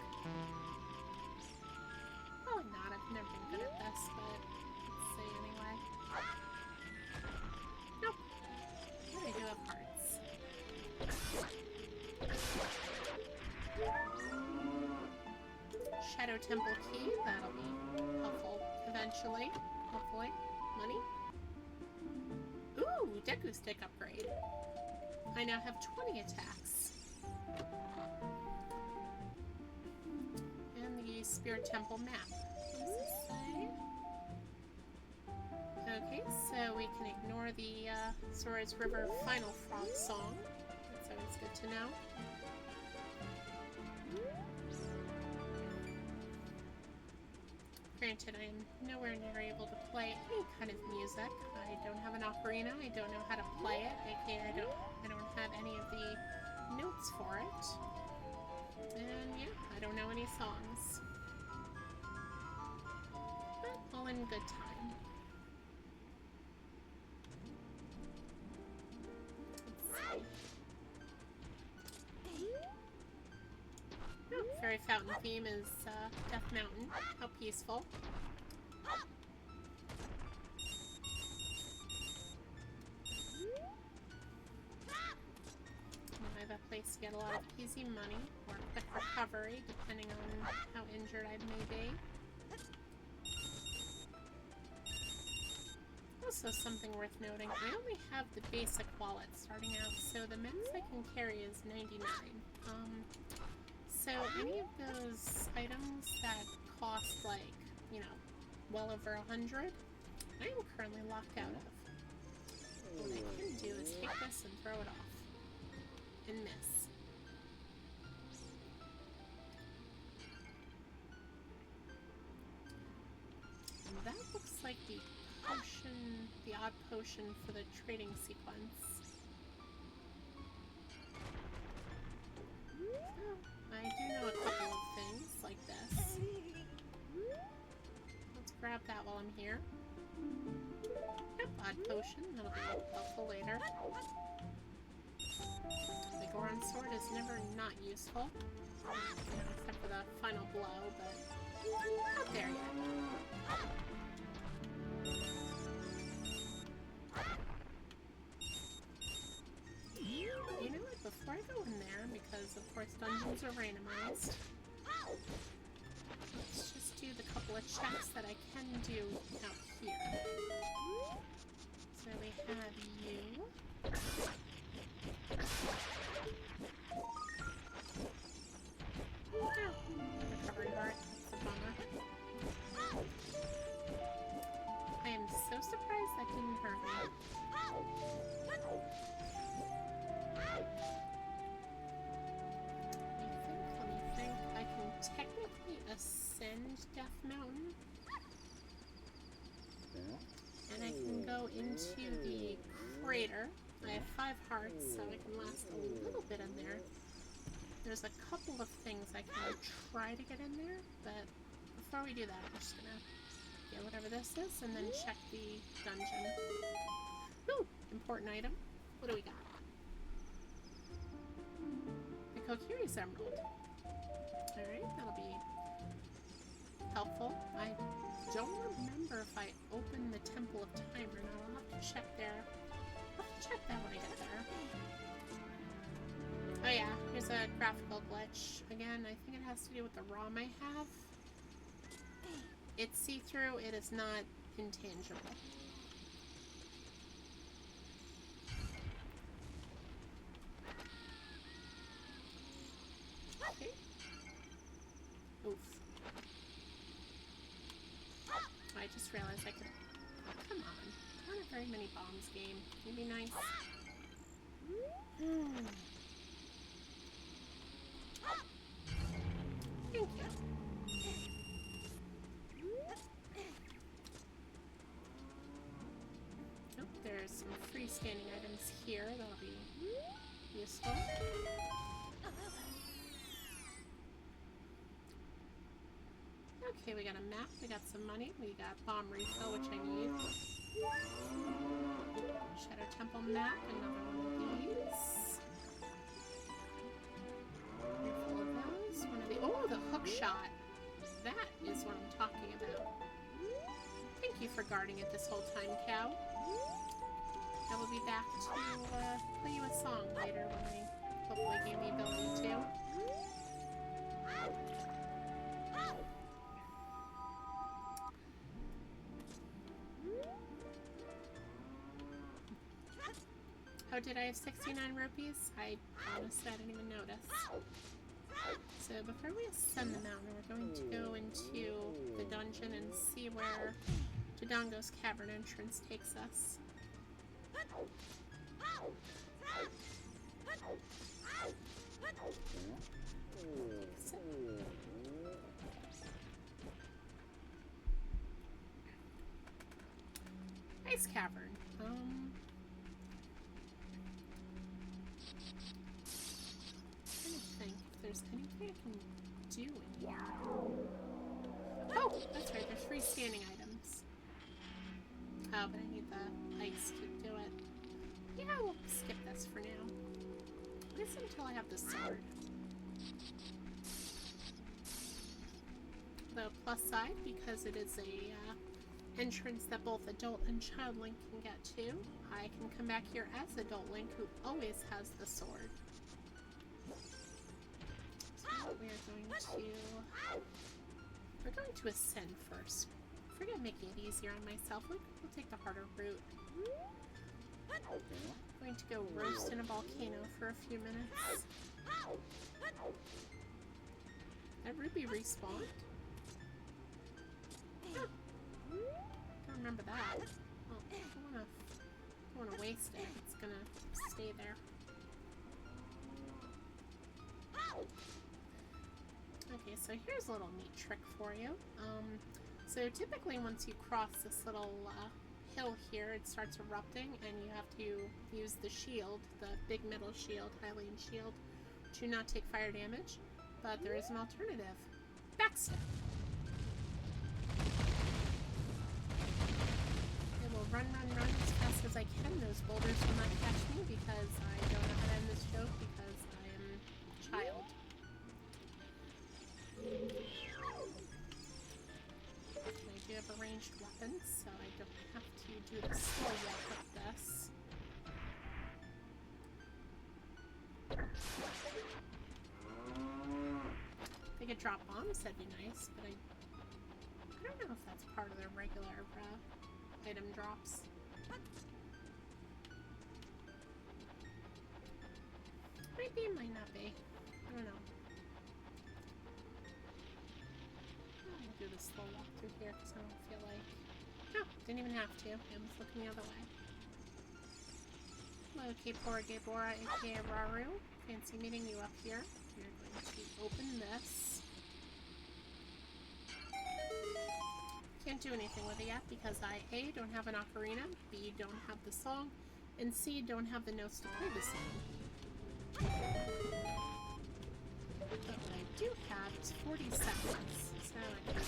Probably not. I've never been good at this, but let's see anyway. Nope. But I do have hearts. Shadow Temple key. That'll be helpful eventually. Hopefully. Money. Ooh, Deku Stick upgrade. I now have 20 attacks. And the Spirit Temple map. What does this say? Okay, so we can ignore the Zora's River Final Frog song. That's always good to know. Granted, I am nowhere near able to play any kind of music. I don't have an ocarina. I don't know how to play it. aka I don't have any of the notes for it. And yeah, I don't know any songs. But all in good time. Oh, Fairy Fountain theme is Death Mountain. How peaceful. I have a place to get a lot of easy money or quick recovery, depending on how injured I may be. Also, something worth noting, I only have the basic wallet starting out, so the max I can carry is 99. So any of those items that cost like, you know, well over 100, I am currently locked out of. What I can do is take this and throw it off. And miss. And that looks like the potion, the odd potion for the trading sequence. I do know a couple of things like this. Let's grab that while I'm here. Yep, odd potion. That'll be helpful later. The Goron sword is never not useful. Except for the final blow, but not there yet. You know what? Before I go in there, because of course dungeons are randomized, let's just do the couple of checks that I can do out here. So we have you. Oh, recovery heart. That's a bummer. I am so surprised that didn't hurt me. Let me think. I can technically ascend Death Mountain. And I can go into the crater. I have 5 hearts, so I can last a little bit in there. There's a couple of things I can try to get in there, but before we do that, I'm just gonna get whatever this is and then check the dungeon. Ooh! Important item. What do we got? The Kokiri's Emerald. Alright, that'll be helpful. I don't remember if I opened the Temple of Time or not. I'll have to check there. I'll have to check that when I get there. Oh yeah, here's a graphical glitch. Again, I think it has to do with the ROM I have. It's see-through, it is not intangible. Okay. Oof. I just realized I could... Oh, come on. There aren't very many bombs, game. Can you be nice? Thank you. Oh, there's some freestanding items here that'll be useful. Okay, we got a map, we got some money, we got bomb refill, which I need. Shadow Temple map, another one of these. Refill of those. One of the oh, the hook shot. That is what I'm talking about. Thank you for guarding it this whole time, cow. I will be back to play you a song later when I hopefully gain the ability to. Oh, did I have 69 rupees? Honestly, I didn't even notice. So before we ascend the mountain, we're going to go into the dungeon and see where Dodongo's cavern entrance takes us. Nice cavern. Trying to think if there's anything I can do in here. Oh, that's right, there's freestanding items. Oh, but I need the ice to do it. Yeah, we'll skip this for now. At least until I have the sword. The plus side, because it is a entrance that both adult and child Link can get to, I can come back here as adult Link, who always has the sword. So we're going to ascend first. If we're gonna make it easier on myself, we'll take the harder route. I'm going to go roast in a volcano for a few minutes. That ruby respawned? Huh. Don't remember that. Well, I don't wanna waste it. It's gonna stay there. Okay, so here's a little neat trick for you. So typically once you cross this little hill here, it starts erupting and you have to use the shield, the big metal shield, Hylian shield, to not take fire damage. But there is an alternative. Backstep. I will run as fast as I can. Those boulders will not catch me because I don't know how to end this joke because I am a child. I do have a ranged weapon, so I don't have to do the slow walk of this. They could drop bombs, that'd be nice, but I don't know if that's part of their regular item drops. Might be, might not be. I don't know. I'll do the slow walk through here because I don't feel like... No, didn't even have to. I was looking the other way. Hello, Kapora Gabora, aka Raru. Fancy meeting you up here. We're going to open this. Can't do anything with it yet because I A, don't have an ocarina, B, don't have the song, and C, don't have the notes to play the song. But what I do have is 40 seconds, so I can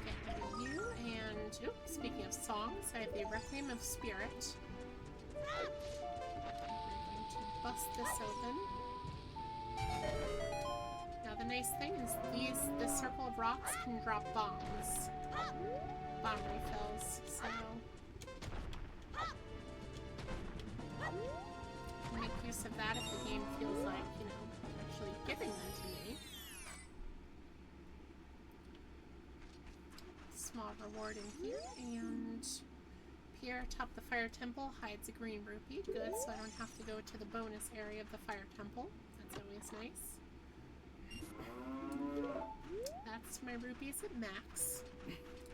get rid of you, and, oh, speaking of songs, I have the Requiem of Spirit. I'm going to bust this open. Now the nice thing is this circle of rocks can drop bombs. Bomb refills, so make use of that if the game feels like, you know, actually giving them to me. Small reward in here, and here atop the fire temple hides a green rupee. Good, so I don't have to go to the bonus area of the fire temple. That's always nice. That's my rupees at max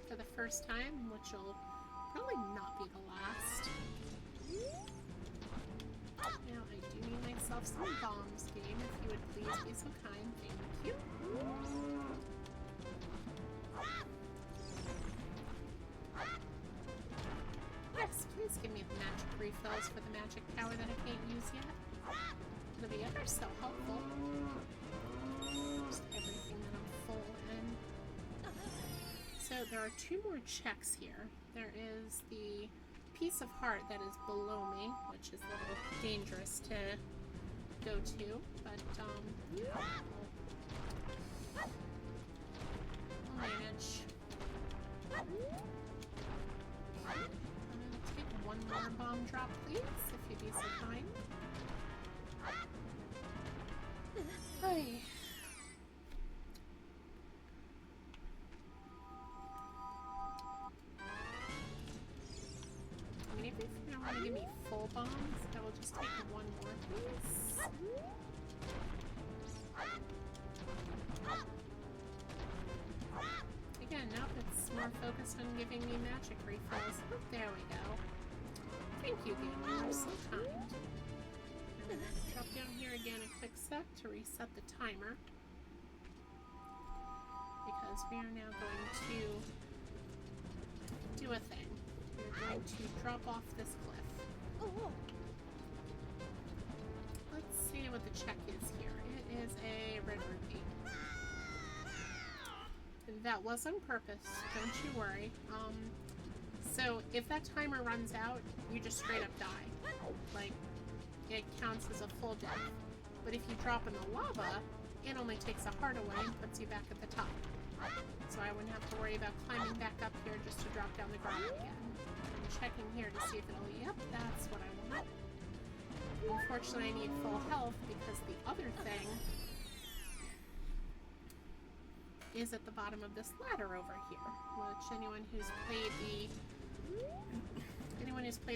for the first time, which will probably not be the last. Now I do need myself some bombs, game, if you would please be so kind. Thank you. Yes, please give me the magic refills for the magic power that I can't use yet. It'll be ever so helpful. Just everything that I'm full in. there are 2 more checks here. There is the piece of heart that is below me, which is a little dangerous to go to, but I'll manage. Take 1 more bomb drop, please, if you'd be so kind. Hey. I mean, if you don't want to give me full bombs, I will just take 1 more, please. Again, now it's more focused on giving me magic refills. Oh, there we go. Thank you, game. You're so kind. I'm gonna drop down here again a quick sec to reset the timer. Because we are now going to do a thing. We're going to drop off this cliff. Oh. Let's see what the check is here. It is a red rupee. That was on purpose, don't you worry. So if that timer runs out, you just straight up die. Like, it counts as a full death. But if you drop in the lava, it only takes a heart away and puts you back at the top. So I wouldn't have to worry about climbing back up here just to drop down the ground again. I'm checking here to see if it'll, yep, that's what I want. Unfortunately, I need full health because the other thing is at the bottom of this ladder over here, which anyone who's played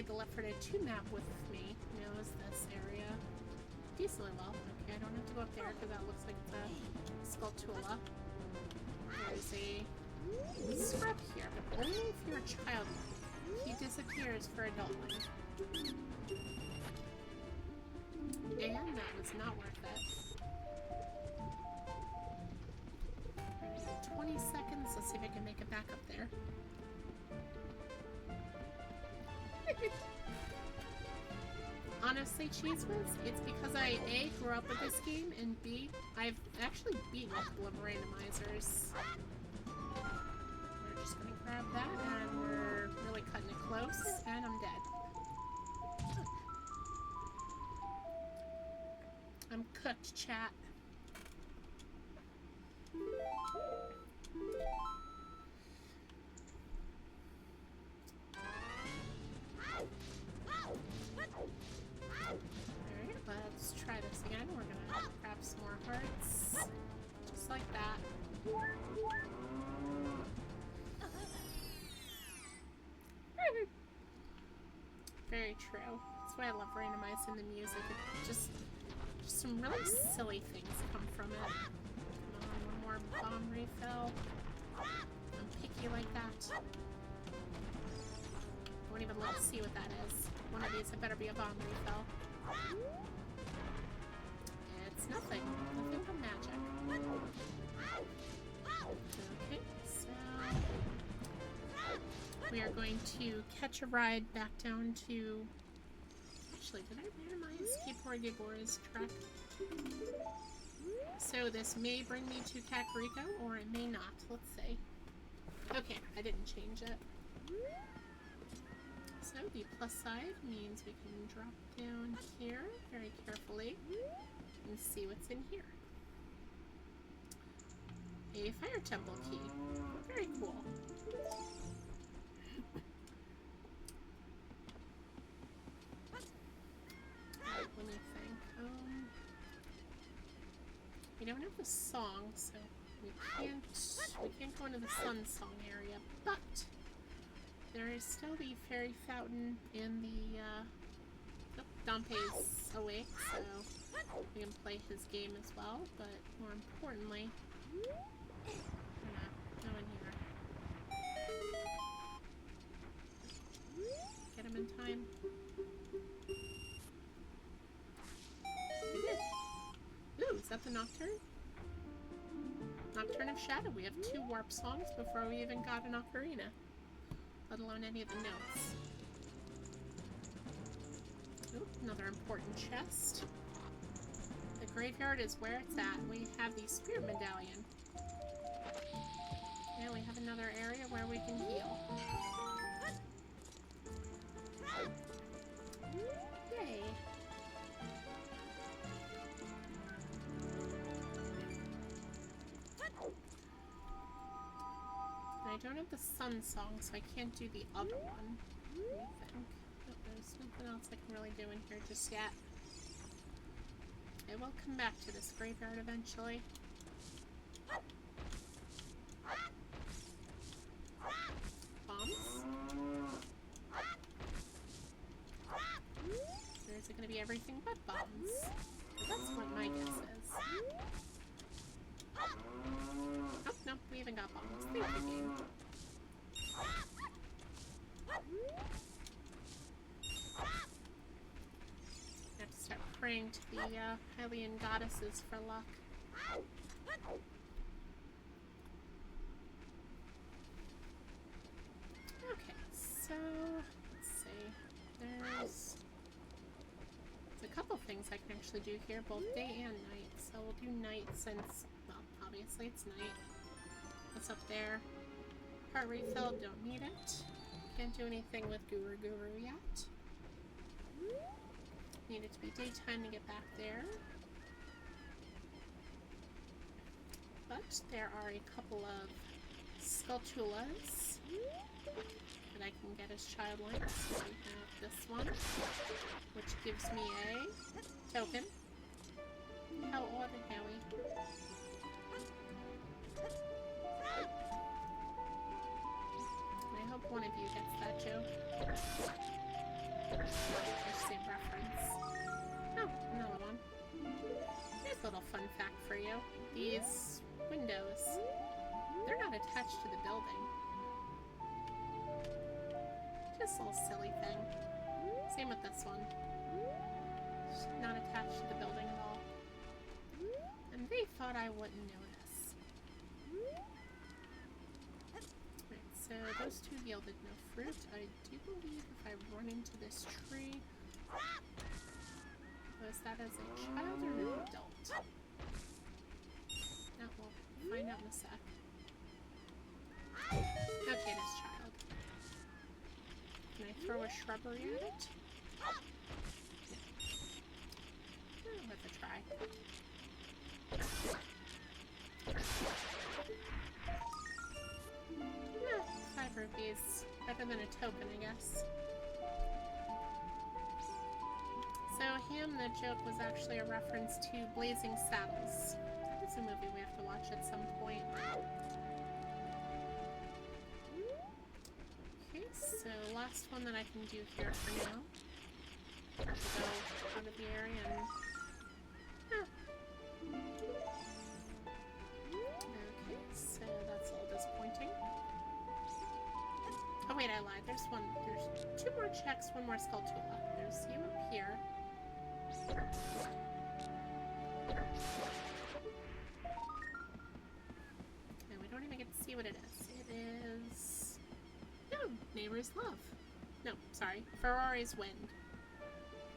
the Left 4 Dead 2 map with me knows this area decently well. Okay, I don't have to go up there because that looks like it's a Skulltula. There's a scrub here, but only if you're a child. He disappears for adult life. And that was not worth it. 20 seconds. Let's see if I can make it back up there. Honestly, Cheese Whiz, it's because I A, grew up with this game, and B, I've actually beaten a couple of randomizers. We're just gonna grab that, and we're really cutting it close, and I'm dead. I'm cooked, chat. Alright, let's try this again. We're gonna grab some more hearts. Just like that. Very true. That's why I love randomizing the music. It just some really silly things come from it. Come on, 1 more bomb refill. I'm picky like that. Won't even let us see what that is. One of these had better be a bomb refill. It's nothing. Nothing but magic. Okay, so we are going to catch a ride back down to... Actually, did I randomize Keyboard Gabor's track? So this may bring me to Kakariko, or it may not. Let's see. Okay, I didn't change it. So the plus side means we can drop down here very carefully and see what's in here. A fire temple key. Very cool. Let me think. We don't have the song, so we can't go into the sun song area, but there is still the fairy fountain in the Dompe's awake, so we can play his game as well, but more importantly, go in here. Get him in time. We did. Ooh, is that the Nocturne? Nocturne of Shadow. We have 2 warp songs before we even got an Ocarina. Let alone any of the notes. Ooh, another important chest. The graveyard is where it's at. We have the spirit medallion. And we have another area where don't have the sun song, so I can't do the other one. What do you think? Oh, there's nothing else I can really do in here just yet. I will come back to this graveyard eventually. Bombs. There's going to be everything but bombs. But that's what my guess is. Oh, no, we even got bombs. Thank you, game. I have to start praying to the Hylian goddesses for luck. Okay, so let's see. There's a couple things I can actually do here, both day and night. So we'll do night since, well, obviously it's night. What's up there? Heart refill, don't need it. Can't do anything with Guru yet. Need it to be daytime to get back there. But there are a couple of Skulltulas that I can get as childlike. So we have this one, which gives me a token. How ordinary. I hope one of you gets that joke. There's same reference. Oh, another one. Here's a little fun fact for you. These windows, they're not attached to the building. Just a little silly thing. Same with this one. It's not attached to the building at all. And they thought I wouldn't notice. Right, so those two yielded no fruit. I do believe if I run into this tree... Was that as a child or an adult? No, we'll find out in a sec. Okay, it is child. Can I throw a shrubbery at it? No. Worth a try. 5 rupees. Better than a token, I guess. So, Ham the Joke was actually a reference to Blazing Saddles. That is a movie we have to watch at some point. Okay, so last one that I can do here for now. Go out of the area and... Okay, so that's a little disappointing. Oh wait, I lied. There's 2 more checks, 1 more Skulltula. There's you up here. And we don't even get to see what it is. It is... No, Neighbor's Love. No, sorry. Ferrari's Wind.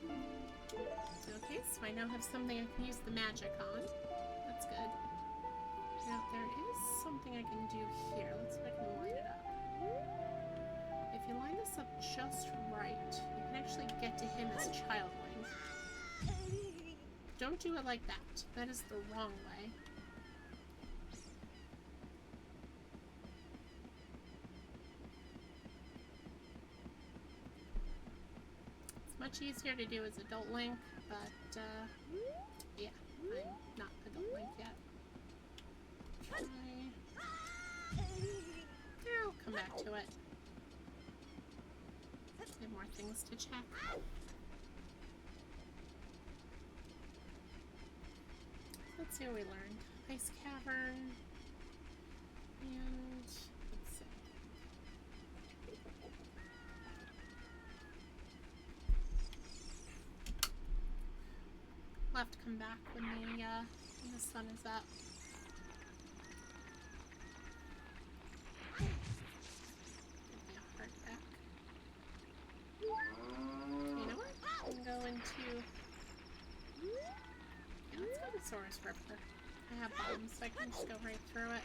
Okay, so I now have something I can use the magic on. That's good. Now, there is something I can do here. Let's see if I can line it up. If you line this up just right, you can actually get to him as childling. Don't do it like that. That is the wrong way. It's much easier to do as Adult Link, but, yeah, I'm not Adult Link yet. I'll come back to it. I have more things to check. Let's see what we learned. Ice Cavern. And let's see. We'll have to come back when the sun is up. Give me a heart back. You know what? I can go into... Yeah, let's go to Sora's River. I have bombs, so I can just go right through it.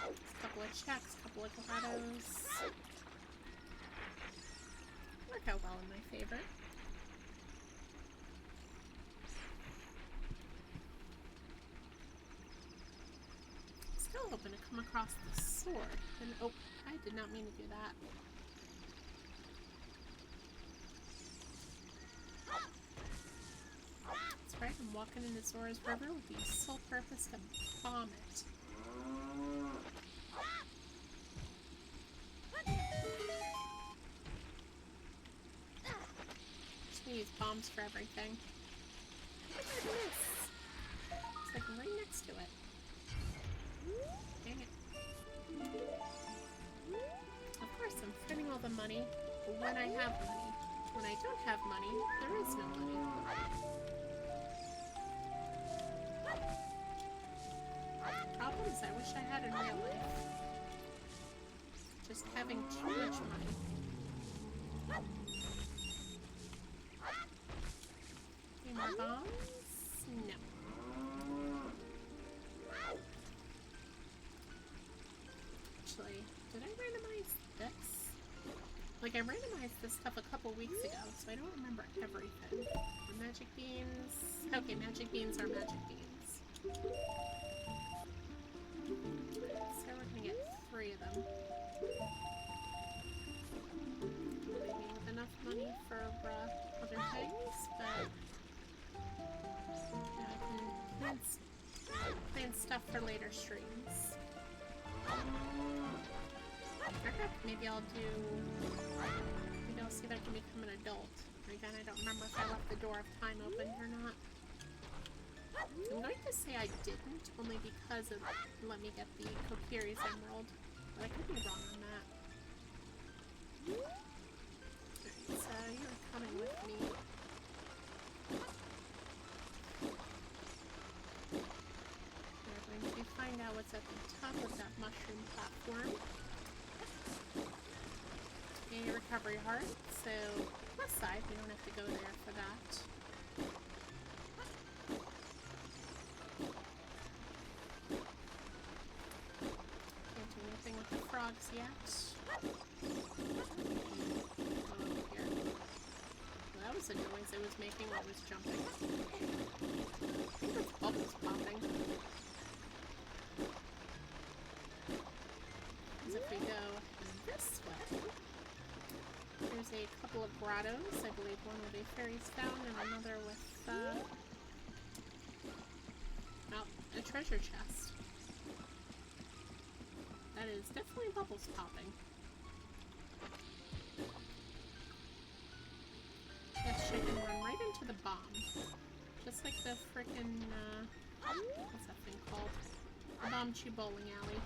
Just a couple of checks, a couple of grottos. Work out well in my favor. Still hoping to come come across the sword. And oh, I did not mean to do that. That's right, I'm walking into Zora's River with the sole purpose to bomb it. Just gonna use bombs for everything. Look at this! It's like right next to it. Dang it. Of course, I'm spending all the money when I have money. When I don't have money, there is no money. Problem is, I wish I had in real life. Just having too much money. Any more bombs? No. Actually, did I randomize this? Like, I randomized this stuff a couple weeks ago, so I don't remember everything. The magic beans... Okay, magic beans are magic beans. So we're gonna get 3 of them. Leave me with enough money for other things, but... Yeah, I can plan stuff for later streams. Maybe I'll see if I can become an adult. Again, I don't remember if I left the door of time open or not. I'm going to say I didn't, only because it let me get the Kokiri's Emerald. But I could be wrong on that. Alright, so you're coming with me. We're going to find out what's at the top of that mushroom platform. A recovery heart, so plus side, we don't have to go there for that. Can't do anything with the frogs yet. Go over here. Well, that was the noise it was making while it was jumping. I think that's bubbles popping. Because if we go this way, there's a couple of grottos. I believe one with a fairy's fountain and another with, a treasure chest. That is definitely bubbles popping. That shit can run right into the bomb. Just like the frickin', what's that thing called? The Bomb Chew Bowling Alley.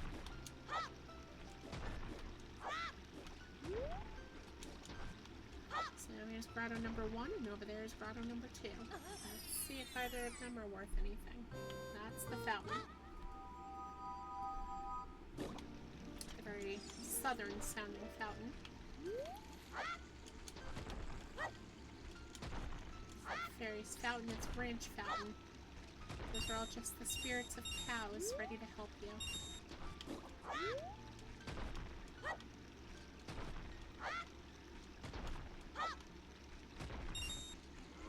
So here's grotto number 1, and over there is grotto number 2. Let's see if either of them are worth anything. That's the fountain. A very southern sounding fountain. Fairy's fountain, it's branch fountain. Those are all just the spirits of cows ready to help you.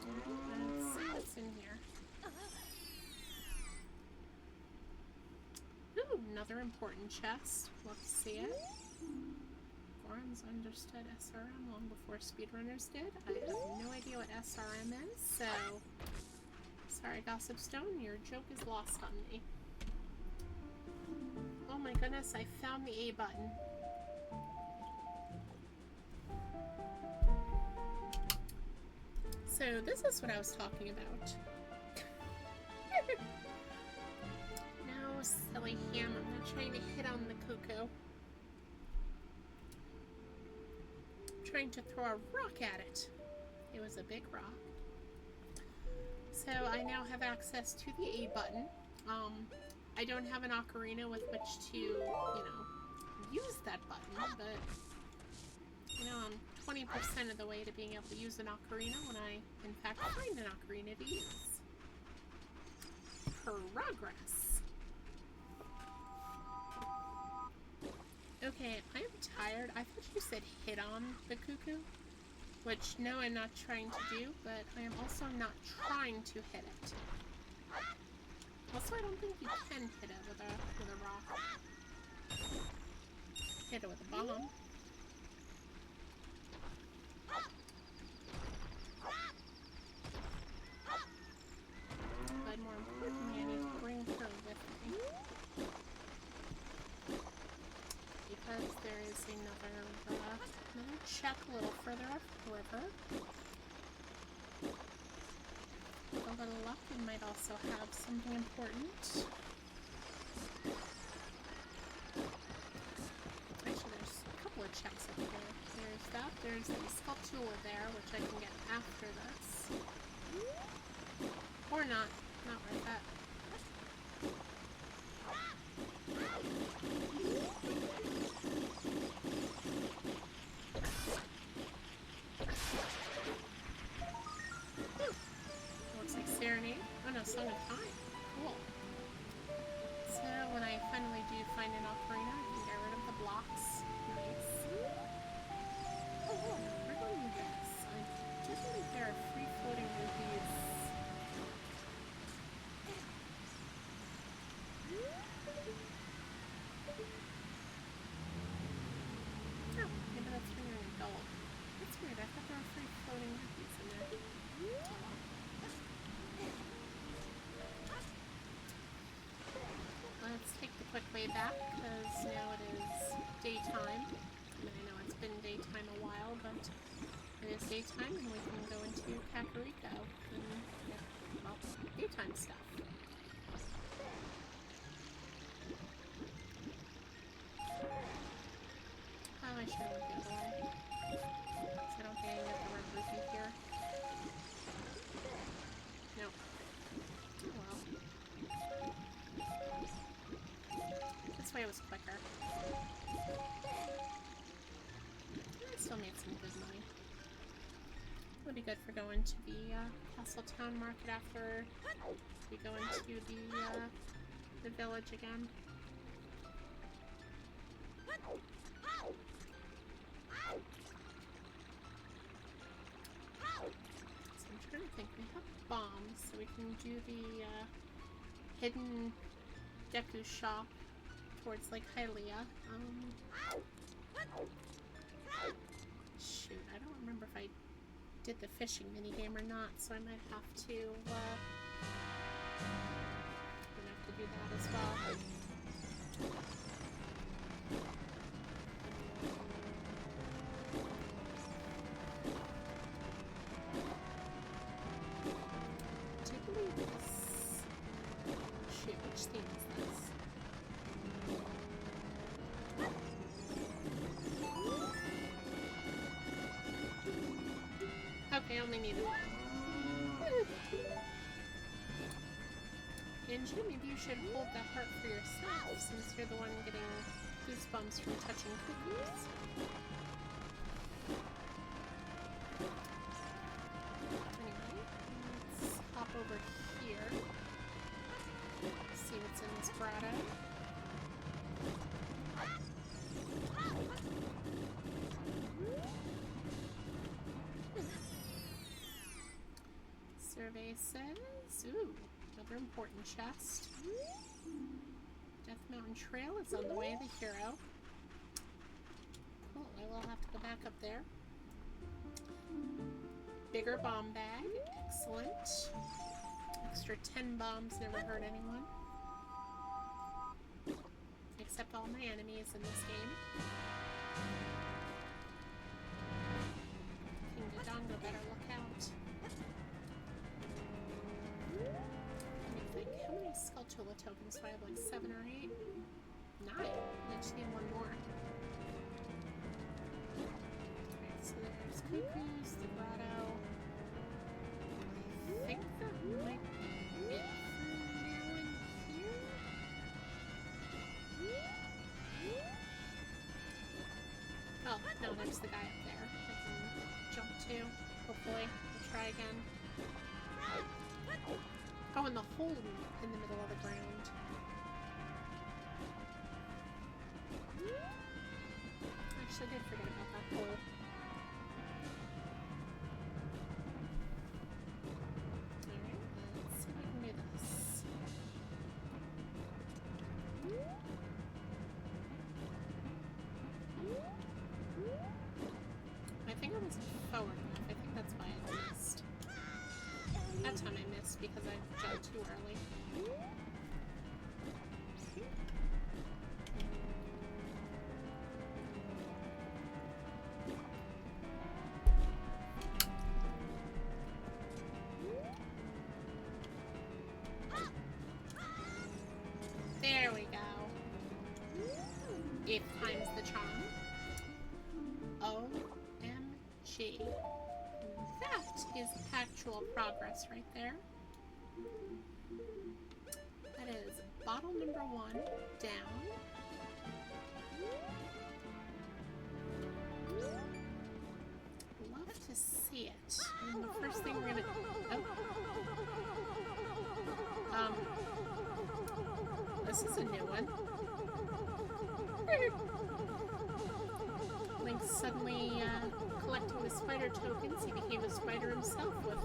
Let's see what's in here. Ooh, another important chest. Love to see it. Forums understood SRM long before speedrunners did. I have no idea what SRM is, so... Sorry, Gossip Stone, your joke is lost on me. Oh my goodness, I found the A button. So, this is what I was talking about. No, silly ham, I'm not trying to hit on the cuckoo. I'm trying to throw a rock at it. It was a big rock. So, I now have access to the A button. I don't have an ocarina with which to, use that button, but, I'm 20% of the way to being able to use an ocarina when I, in fact, find an ocarina to use. Progress. Okay, I'm tired. I thought you said hit on the cuckoo, which, no, I'm not trying to do, but I am also not trying to hit it. Also, I don't think you can hit it with a rock. hit it with a bomb. But more importantly, I need to bring her with me. Because there is another check a little further up the river. With a little luck, we might also have something important. Actually, there's a couple of checks up there. There's that. There's the sculpture there, which I can get after this. Or not. Not worth that. Looks like Serenade. Oh no, Song of Time. Cool. So when I finally do find an Ocarina, I can get rid of the blocks. Nice. Regarding this, I do believe there are free floating rupees. Oh, maybe that's when you're an adult. That's weird, I thought there were free floating rupees in there. Oh well. Let's take the quick way back, because now it is daytime. I mean, I know it's been daytime a while, but it is daytime, and we can go into Kakariko and, yeah, well, daytime stuff. Oh, I should have went the other way. Because I don't think I can get the red rupee here. Nope. Oh well. This way was quicker. I still made some good money. Would be good for going to the Castle Town Market after we go into the village again. So I'm trying to think. We have bombs, so we can do the hidden Deku shop towards Lake Hylia. Shoot, I don't remember if I did the fishing minigame or not, so I might have to do that as well. Do you believe this? Shoot, which theme is this? Okay, I only needed one. Ninja, maybe you should hold that heart for yourself, since you're the one getting goosebumps from touching cookies. Anyway, let's hop over here. See what's in this grotto. Survey says, ooh, another important chest. Death Mountain Trail is on the way, the hero. Cool, I will have to go back up there. Bigger bomb bag, excellent. Extra 10 bombs never hurt anyone. Except all my enemies in this game. King Dodongo better look out. Let me think, how many Skulltula tokens do I have? Like 7 or 8? 9. I just need one more. Alright, so there's Cuckoo's, the grotto. I think that might be it for now in here. Oh, no, there's the guy up there I can jump to, hopefully. We'll try again. Oh, and the hole in the middle of the ground. Actually, I did forget about that hole. Alright, let's see if we can do this. because I jumped too early. There we go. 8 times the charm. OMG. That is actual progress right there. That is bottle number 1 down. Love to see it. And the first thing we're gonna... Oh. This is a new one. Link suddenly collecting the spider tokens, he became a spider himself with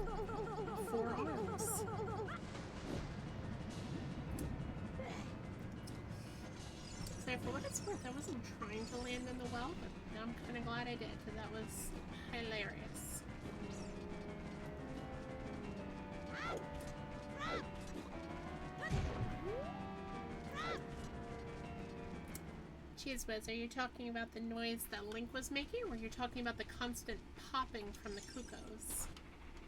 4 arms. So for what it's worth, I wasn't trying to land in the well, but now I'm kind of glad I did, because that was hilarious. Cheese Whiz, are you talking about the noise that Link was making, or are you talking about the constant popping from the cuckoos?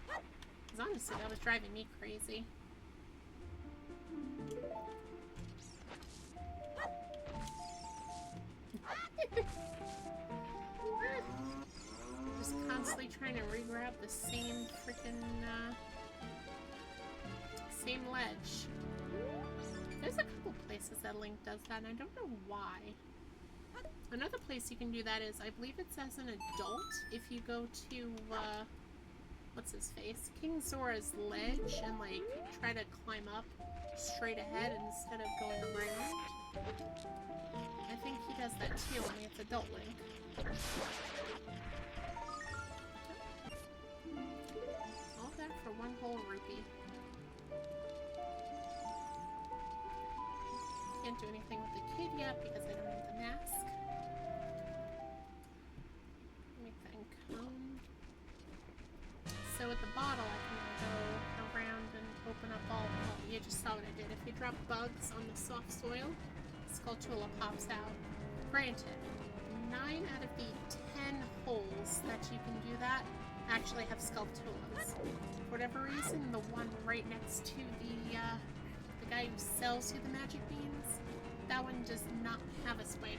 Because honestly, that was driving me crazy. Just constantly trying to re-grab the same freaking, same ledge. There's a couple places that Link does that, and I don't know why. Another place you can do that is, I believe it's as an adult, if you go to, what's his face? King Zora's ledge and, like, try to climb up straight ahead instead of going around. I think he does that too, only it's adult Link. All that for 1 whole rupee. Can't do anything with the kid yet because I don't have the mask. Let me think. So with the bottle, I can go around and open up all. Well, you just saw what I did. If you drop bugs on the soft soil, Skulltula pops out. Granted, 9 out of the 10 holes that you can do that actually have Skulltulas. For whatever reason, the one right next to the guy who sells you the magic beans, that one does not have a spider.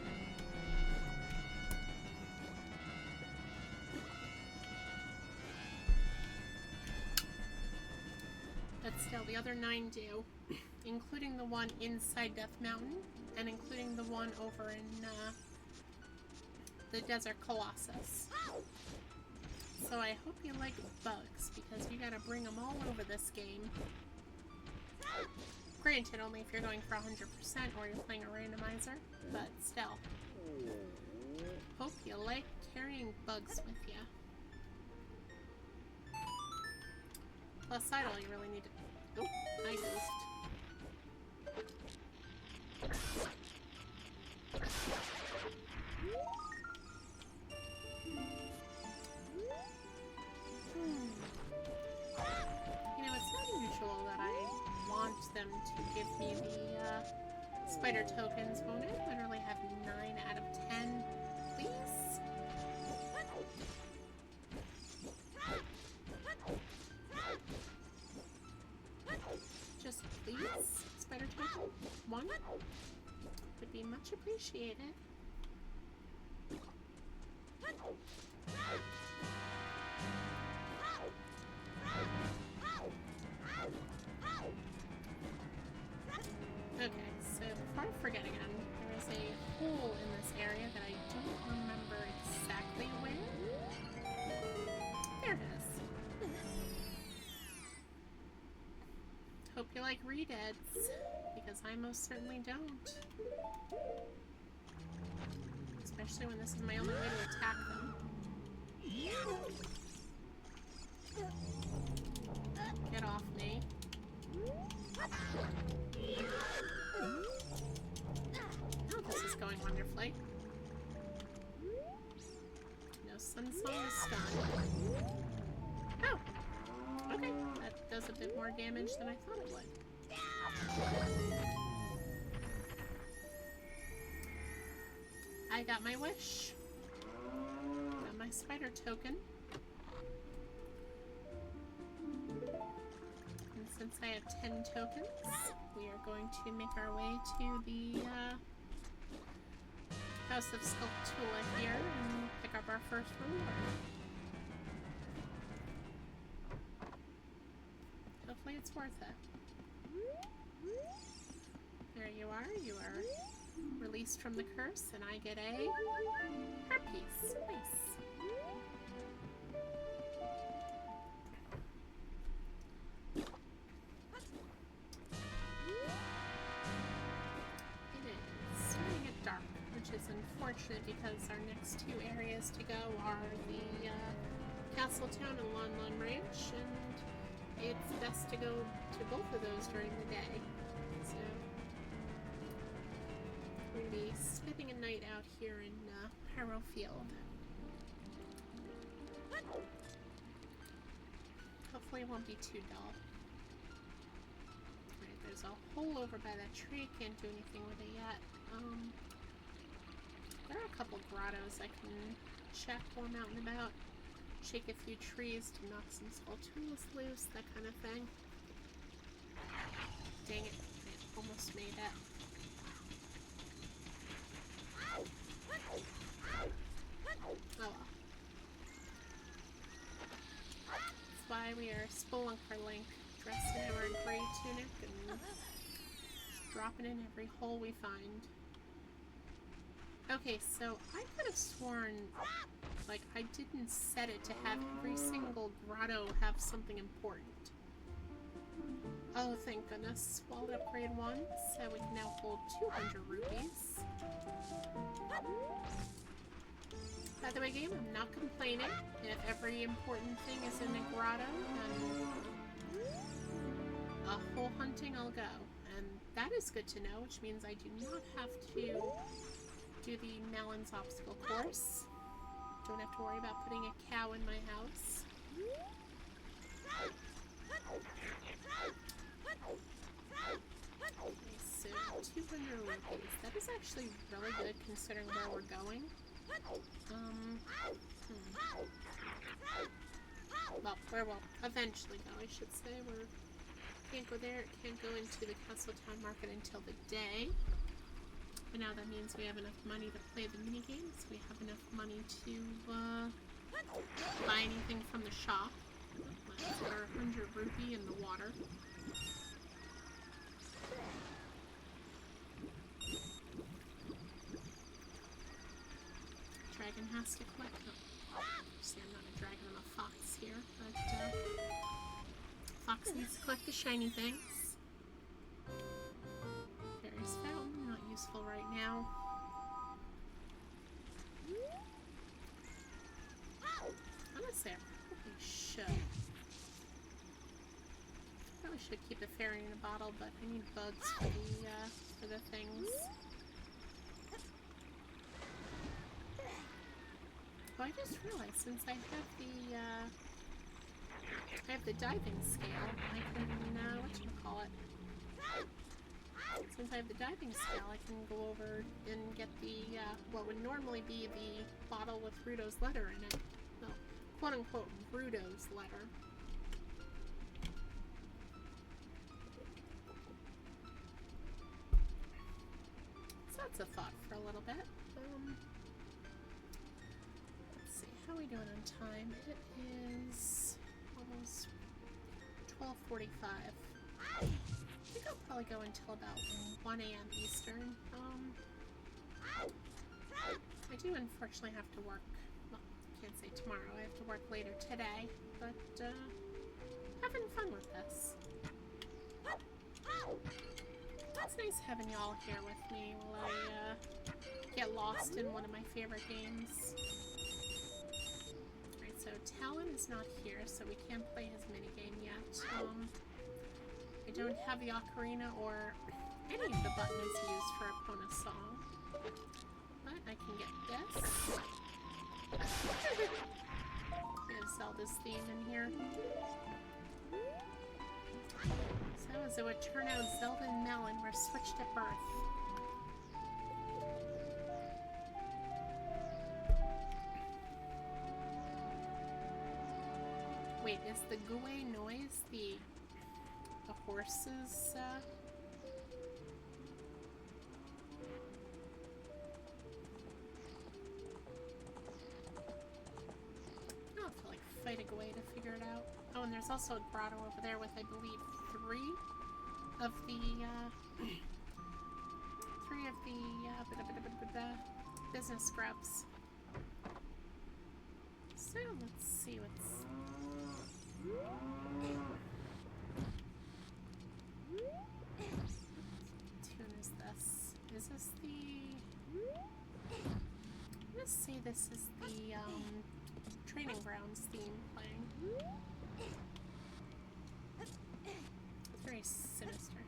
But still, the other 9 do, including the one inside Death Mountain, and including the one over in the Desert Colossus. So I hope you like bugs, because you gotta bring them all over this game. Granted, only if you're going for 100% or you're playing a randomizer, but still. Hope you like carrying bugs with you. Plus side, all you really need to... Oh, I goofed. You know, it's not usual that I want them to give me the spider tokens. Won't I literally have 9 out of 10, please? Just please, spider token. 1 would be much appreciated. Okay, so before I forget again, there is a hole in this area that I don't remember exactly where. There it is. Hope you like redeads, because I most certainly don't. Especially when this is my only way to attack them. Get off me. Oh, this is going wonderfully. No Sun Song is stunned. Oh! Okay, that does a bit more damage than I thought it would. I got my wish. Got my spider token. And since I have 10 tokens, we are going to make our way to the House of Sculptula here and pick up our first reward. Hopefully it's worth it. There you are. You are released from the curse, and I get a heart piece. Nice. It is starting at dark, which is unfortunate because our next two areas to go are the Castletown and Lon Lon Ranch, and it's best to go to both of those during the day. So we're going to be spending a night out here in Hyrule Field. Hopefully it won't be too dull. Alright, there's a hole over by that tree. Can't do anything with it yet. There are a couple grottos I can check while I'm out and about. Shake a few trees to knock some Skulltulas loose, that kind of thing. Dang it, I almost made it. Oh well. That's why we are Spelunker Link, dressed in our gray tunic and dropping in every hole we find. Okay, so I could have sworn, like, I didn't set it to have every single grotto have something important. Oh, thank goodness. Walled upgrade once, so we can now hold 200 rupees. By the way, game, I'm not complaining. If every important thing is in a grotto, then a whole hunting I'll go. And that is good to know, which means I do not have to do the Melons obstacle course. Don't have to worry about putting a cow in my house. Okay, so 200 rupees. That is actually really good considering where we're going. Well, where we'll eventually go, I should say. We can't go there, can't go into the Castletown Market until the day. But now that means we have enough money to play the minigames. We have enough money to buy anything from the shop. Let's put our 100 rupee in the water. Dragon has to collect them. See, I'm not a dragon, I'm a fox here. But fox needs to collect the shiny things. Fairy's Fountain, not useful right now. Honestly, I probably should. Probably should keep the fairy in a bottle, but I need bugs for the things. Oh, I just realized since I have the diving scale, I can whatchamacallit. Since I have the diving scale, I can go over and get the, what would normally be the bottle with Rudo's letter in it. No, quote-unquote, Rudo's letter. So that's a thought for a little bit. Let's see, how are we doing on time? It is almost 12:45. I think I'll probably go until about 1 a.m. Eastern. I do unfortunately have to work, well, can't say tomorrow, I have to work later today, but having fun with this. It's nice having y'all here with me while I get lost in one of my favorite games. Alright, so Talon is not here, so we can't play his minigame yet. I don't have the Ocarina or any of the buttons used for Epona's song. But I can get this. We have Zelda's theme in here. So, as it would turn out, Zelda and Melon were switched at birth. Wait, is the gooey noise the horse's, I don't have to, like, fight a gooey to figure it out. Oh, and there's also a grotto over there with, I believe, three of the business scrubs. So, let's see what's... What tune is this? Is this the... Let's say this is the, Training Grounds theme playing. It's very sinister.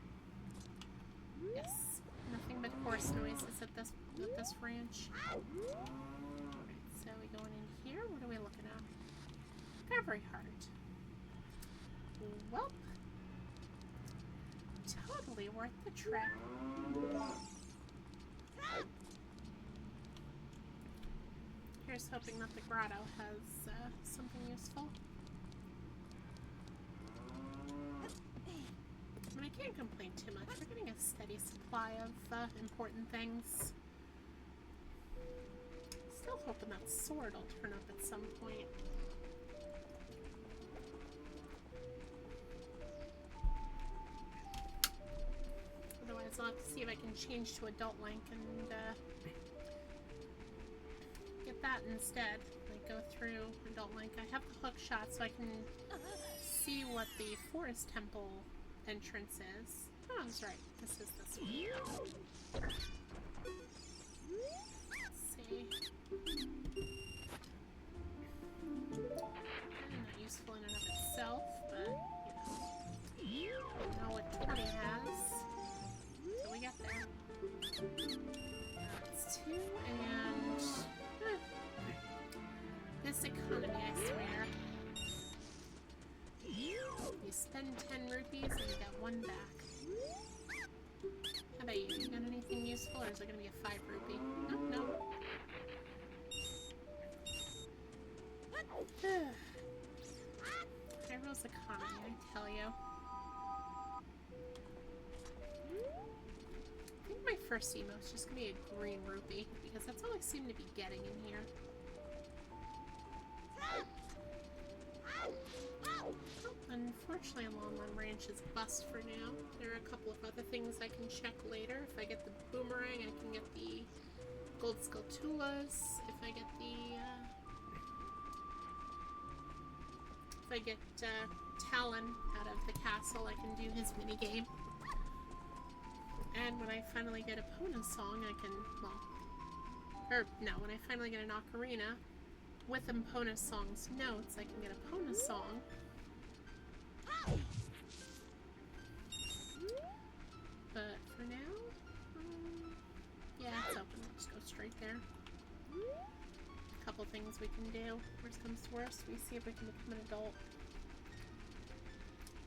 Yes, nothing but horse noises at this ranch. Alright, so we going in here? What are we looking at? Very hard. Welp. Totally worth the trip. Here's hoping that the grotto has something useful. I mean, I can't complain too much. We're getting a steady supply of important things. Still hoping that sword will turn up at some point. Otherwise, I'll have to see if I can change to Adult Link and get that instead. Like, go through Adult Link. I have the hook shot so I can see what the Forest Temple entrance is. Oh, I was right. This is this one. Let's see. Not useful in and of itself, but, you know what 20 has. So we got there. That's 2, and... this economy, I swear. You spend 10 rupees and you get 1 back. How about you? You got anything useful, or is it going to be a 5 rupee? Nope, nope. Hyrule's economy, I tell you. I think my first emote's just going to be a green rupee, because that's all I seem to be getting in here. Unfortunately, Longland Ranch is bust for now. There are a couple of other things I can check later. If I get the boomerang, I can get the gold sculptulas. If I get the, if I get, Talon out of the castle, I can do his minigame. And when I finally get a Pona song, I can, well, or, no, when I finally get an Ocarina with Epona Song's notes, I can get a Pona song. But for now, yeah, it's open. We'll just go straight there. A couple things we can do. Worst comes to worst, we see if we can become an adult.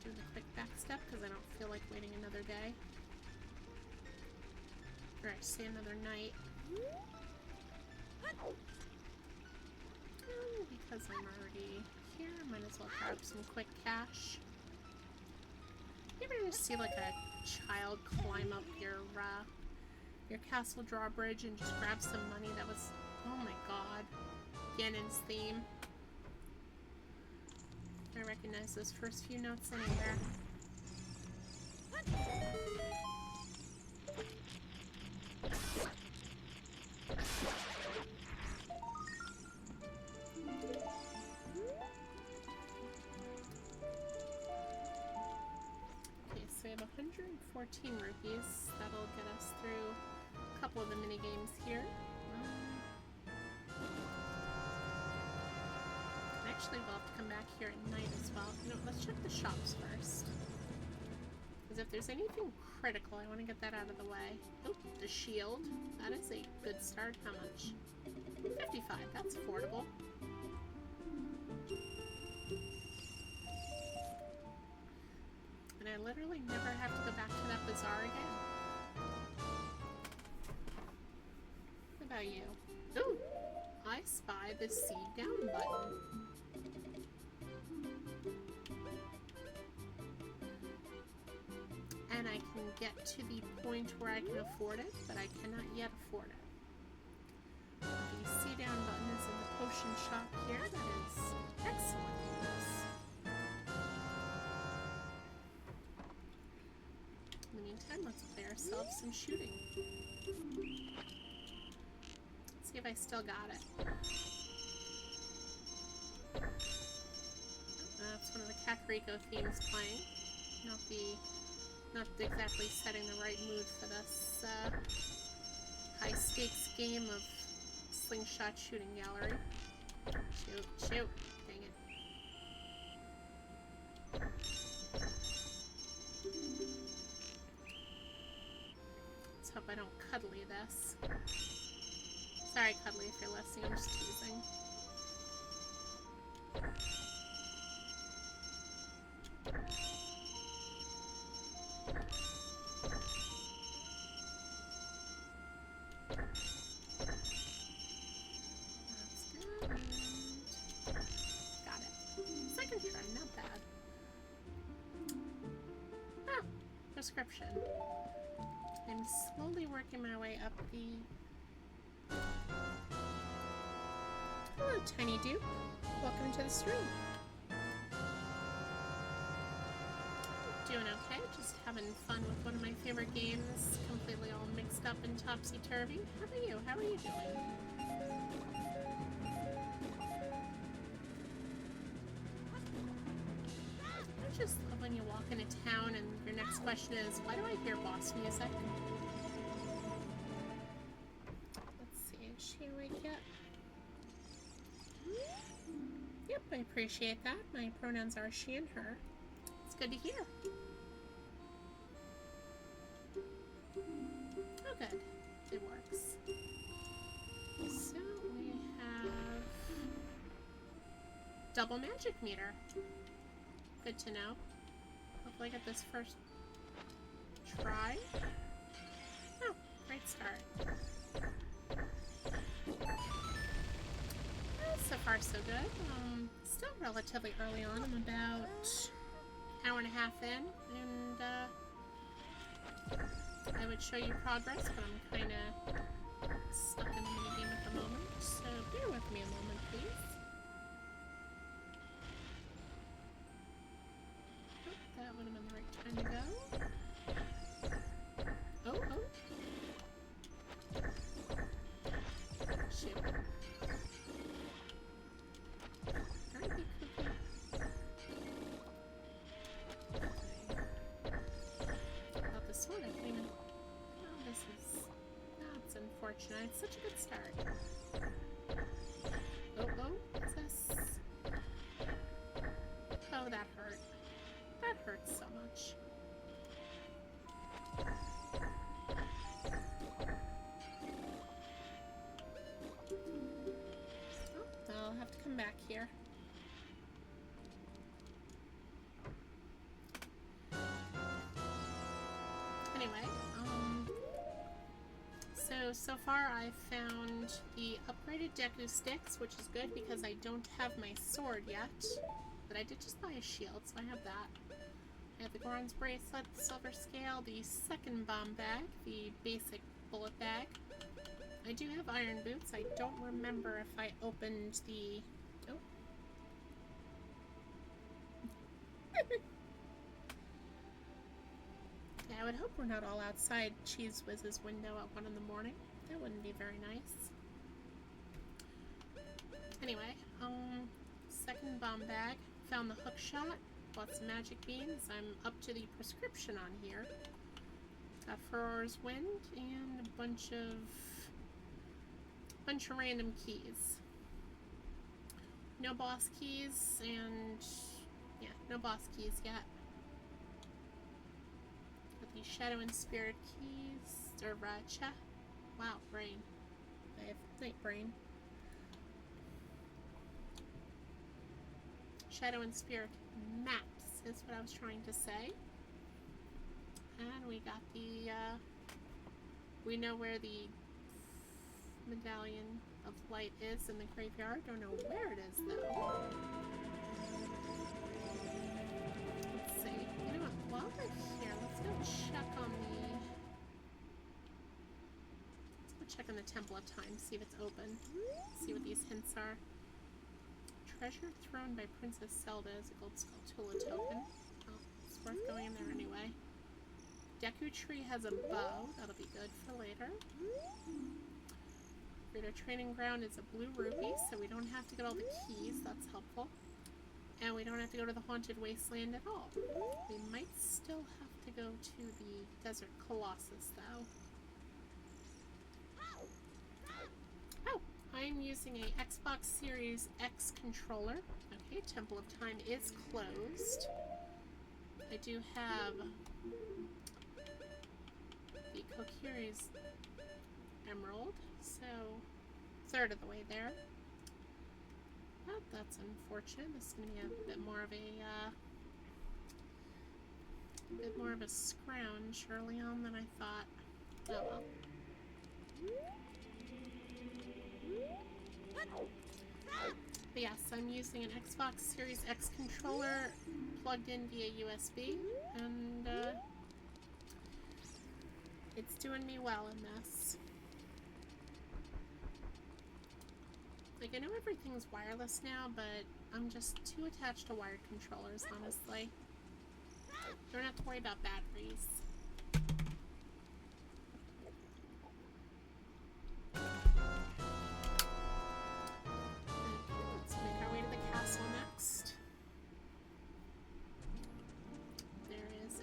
Do the quick back step because I don't feel like waiting another day. Or actually another night. Because I'm already here, I might as well grab some quick cash. You ever just see like a child climb up your castle drawbridge and just grab some money? That was, oh my god, Ganon's theme. I recognize those first few notes anywhere. We have 114 rupees. That'll get us through a couple of the mini games here. Actually, we'll have to come back here at night as well. You know, let's check the shops first. Because if there's anything critical, I want to get that out of the way. Oh, the shield. That is a good start. How much? 55. That's affordable. and I literally never have to go back to that bazaar again. What about you? Ooh! I spy the seed down button. And I can get to the point where I can afford it, but I cannot yet afford it. The see down button is in the potion shop here. That is excellent news. In the meantime, let's play ourselves some shooting. Let's see if I still got it. That's one of the Kakariko themes playing. Not exactly setting the right mood for this high stakes game of slingshot shooting gallery. Shoot, shoot. Dang it. Let's hope I don't cuddly this. Sorry, Cuddly, if you're listening, I'm just teasing. Description. I'm slowly working my way up the... Hello, Tiny Dupe. Welcome to the stream. Doing okay, just having fun with one of my favorite games, completely all mixed up and topsy-turvy. How about you? How are you doing? I just love when you walk into town and your next question is, why do I hear boss music? Let's see, is she awake yet? Yep, I appreciate that. My pronouns are she and her. It's good to hear. Oh good, it works. So we have double magic meter. Good to know. Hopefully I get this first try. Oh, great start. So far so good. Still relatively early on. I'm about an hour and a half in, and I would show you progress, but I'm kind of stuck in the minigame at the moment, so bear with me a moment, please. That would have been the right time to go. Oh, oh. Shoot. Alright, be cookie. About the sword, I can't even... Oh, this is... That's unfortunate. It's such a good start. Oh, oh. What's this? Oh, that hurt. That hurts so much. Oh, I'll have to come back here. Anyway, so far I've found the upgraded Deku sticks, which is good because I don't have my sword yet. But I did just buy a shield, so I have that. I have the bronze bracelet, the silver scale, the second bomb bag, the basic bullet bag. I do have iron boots. I don't remember if I opened the... Oh. Yeah, I would hope we're not all outside Cheese Whiz's window at 1 in the morning. That wouldn't be very nice. Anyway, second bomb bag. Found the hook shot. Bought some magic beans. I'm up to the prescription on here. Got Furor's Wind and a bunch of random keys. No boss keys and yeah, no boss keys yet. Got the Shadow and Spirit keys. Or wow, brain. I have night brain. Shadow and Spirit maps is what I was trying to say. And we got the, we know where the medallion of light is in the graveyard. Don't know where it is, though. Let's see. You know what? While we're here, let's go check on the... Let's go check on the Temple of Time, see if it's open. See what these hints are. Treasure thrown by Princess Zelda is a gold Skulltula token. Oh, it's worth going in there anyway. Deku Tree has a bow. That'll be good for later. Greater Training Ground is a blue ruby, so we don't have to get all the keys. That's helpful. And we don't have to go to the Haunted Wasteland at all. We might still have to go to the Desert Colossus, though. Oh! I'm using a Xbox Series X controller. Okay, Temple of Time is closed. I do have the Kokiri's Emerald, so third of the way there. Well, that's unfortunate. This is going to be a bit more of a scrounge early on than I thought. Oh well. But yes, I'm using an Xbox Series X controller plugged in via USB, and it's doing me well in this. Like, I know everything's wireless now, but I'm just too attached to wired controllers, honestly. Don't have to worry about batteries. Let's make our way to the castle next. There is a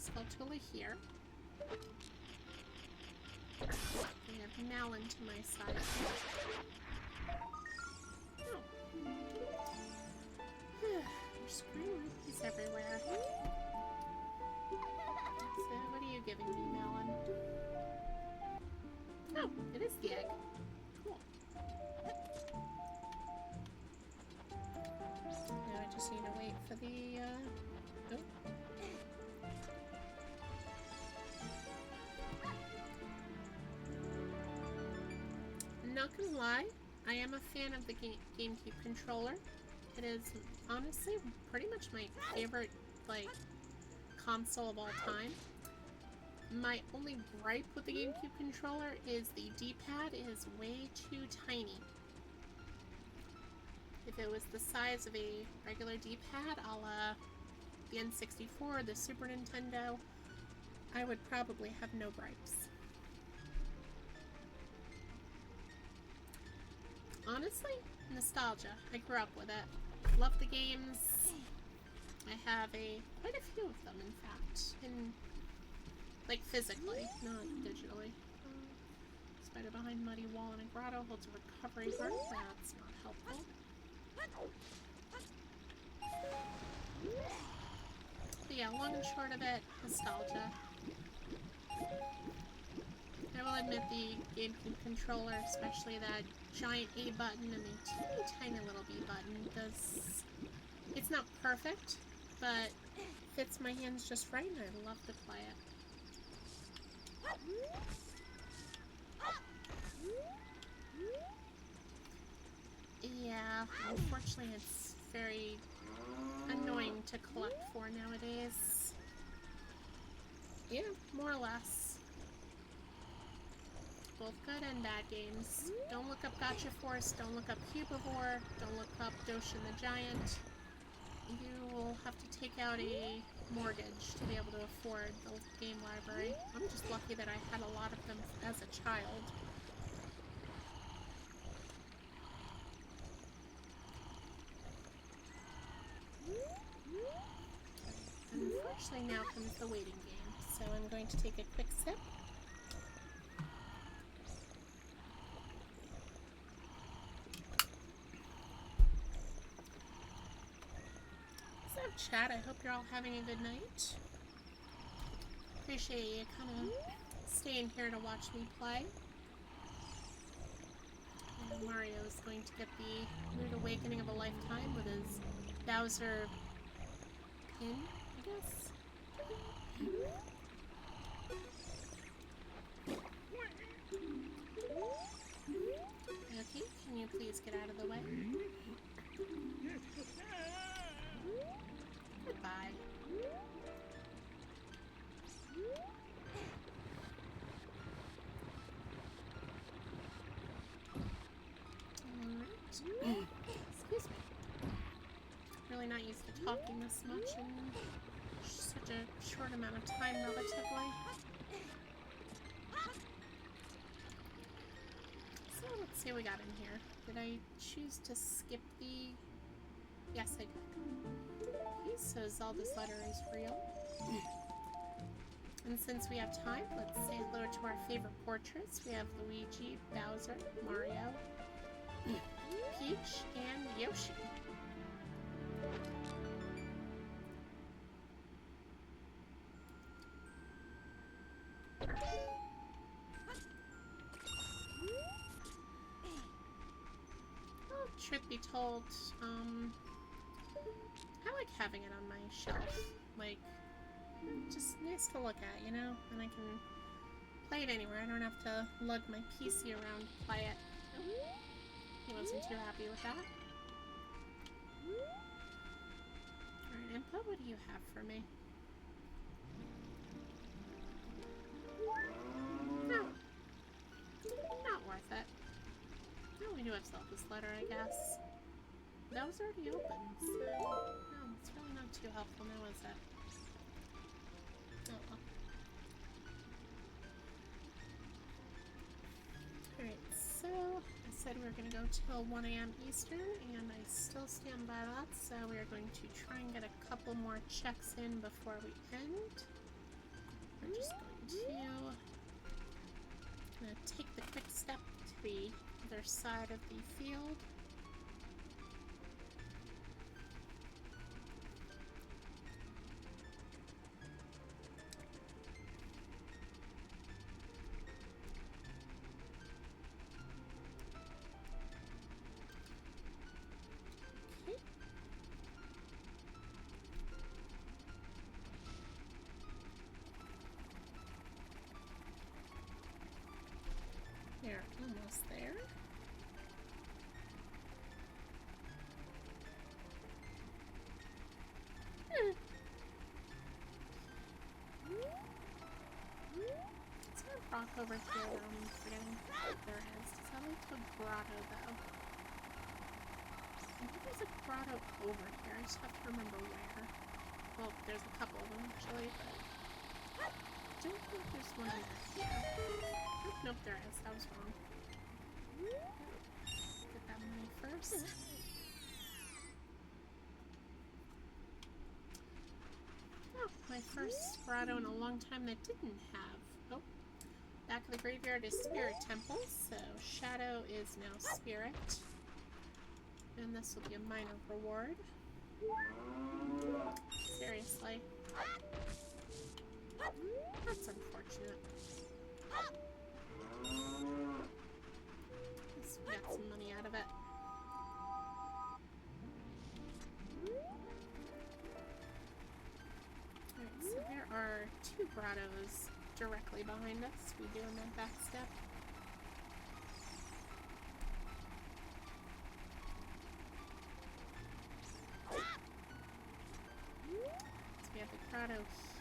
Skulltula here. We have Malin to my side. Oh. There's screen rupees everywhere. So, what are you giving me, Malin? Oh, it is the egg. Cool. Now I just need to wait for the, oh. Not gonna lie, I am a fan of the GameCube controller. It is honestly pretty much my favorite, like, console of all time. My only gripe with the GameCube controller is the D-pad is way too tiny. If it was the size of a regular D-pad, a la the N64, the Super Nintendo, I would probably have no gripes. Honestly, nostalgia. I grew up with it. Love the games. I have quite a few of them, in fact. Like, physically, not digitally. Spider behind muddy wall in a grotto holds a recovery heart. That's not helpful. But yeah, long and short of it, nostalgia. I will admit the GameCube controller, especially that giant A button and the teeny tiny little B button, it's not perfect, but fits my hands just right and I love to play it. Yeah, unfortunately it's very annoying to collect for nowadays. Yeah, more or less. Both good and bad games. Don't look up Gotcha Force, don't look up Cubivore, don't look up Doshin the Giant. You will have to take out a mortgage to be able to afford the game library. I'm just lucky that I had a lot of them as a child. Unfortunately, now comes the waiting game, so I'm going to take a quick sip. What's up, chat? I hope you're all having a good night. Appreciate you kind of staying here to watch me play. And Mario is going to get the Rude Awakening of a Lifetime with his Bowser in, I guess. Okay, can you please get out of the way? Goodbye. Alright. Excuse me. Really not used to talking this much in such a short amount of time, relatively. So let's see what we got in here. Did I choose to skip the... Yes, I did. Okay, so Zelda's letter is real. And since we have time, let's say hello to our favorite portraits. We have Luigi, Bowser, Mario, Peach, and Yoshi. Well, truth be told, I like having it on my shelf. Like, just nice to look at, you know? And I can play it anywhere. I don't have to lug my PC around to play it. Oh, he wasn't too happy with that. Alright, Impa, what do you have for me? No. Not worth it. No, we do have Zelda's letter, I guess. That was already open, so... No, it's really not too helpful now, is it? Oh well. Alright, so I said we were going to go till 1 AM Eastern, and I still stand by that, so we are going to try and get a couple more checks in before we end. We're just going to take the quick step to the other side of the field. We're almost there. Is there a rock over here that I'm forgetting? There is. Does that lead to a grotto, though? I think there's a grotto over here. I just have to remember where. Well, there's a couple of them, actually, but I don't think there's one over here. Oh, nope, there is. I was wrong. Get that money first. Oh, my first grotto in a long time that didn't have. Oh, back of the graveyard is Spirit Temple, so Shadow is now Spirit. And this will be a minor reward. Seriously. That's unfortunate. At least we got some money out of it. Alright, so there are 2 grottos directly behind us. We do in that back step. So we have the grotto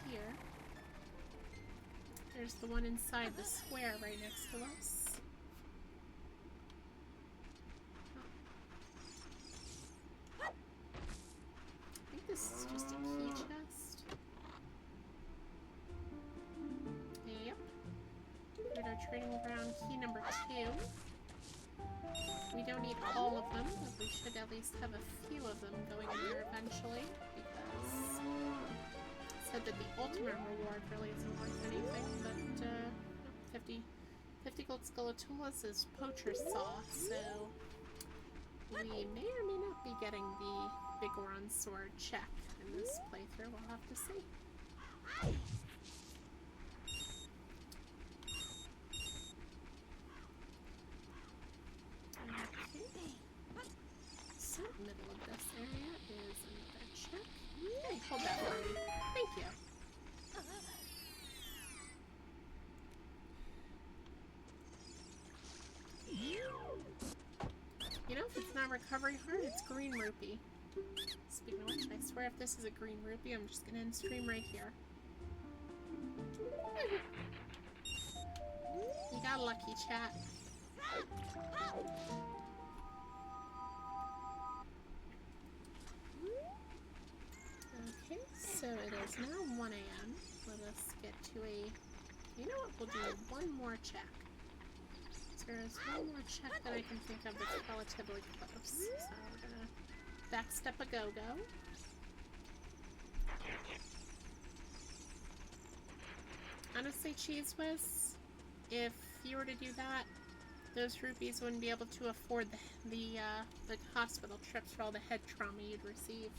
here. There's the one inside the square right next to us. I think this is just a key chest. Yep. We're at our training ground, key number 2. We don't need all of them, but we should at least have a few of them going in here eventually, because it said that the ultimate reward really isn't worth anything, but 50 gold skeletoulas is Poacher's Saw, so we may or may not be getting the Big Goron Sword check in this playthrough. We'll have to see. Okay. So, middle of this area is another check. Okay, hold that for recovery heart? It's green rupee. Speaking of which, I swear if this is a green rupee, I'm just gonna end stream right here. You got lucky, chat. Okay, so it is now 1 a.m. Let us get to a... You know what? We'll do one more check. There is one more check that I can think of that's relatively close. So we're gonna backstep a go-go. Honestly, Cheese Whiz, if you were to do that, those rupees wouldn't be able to afford the hospital trips for all the head trauma you'd receive.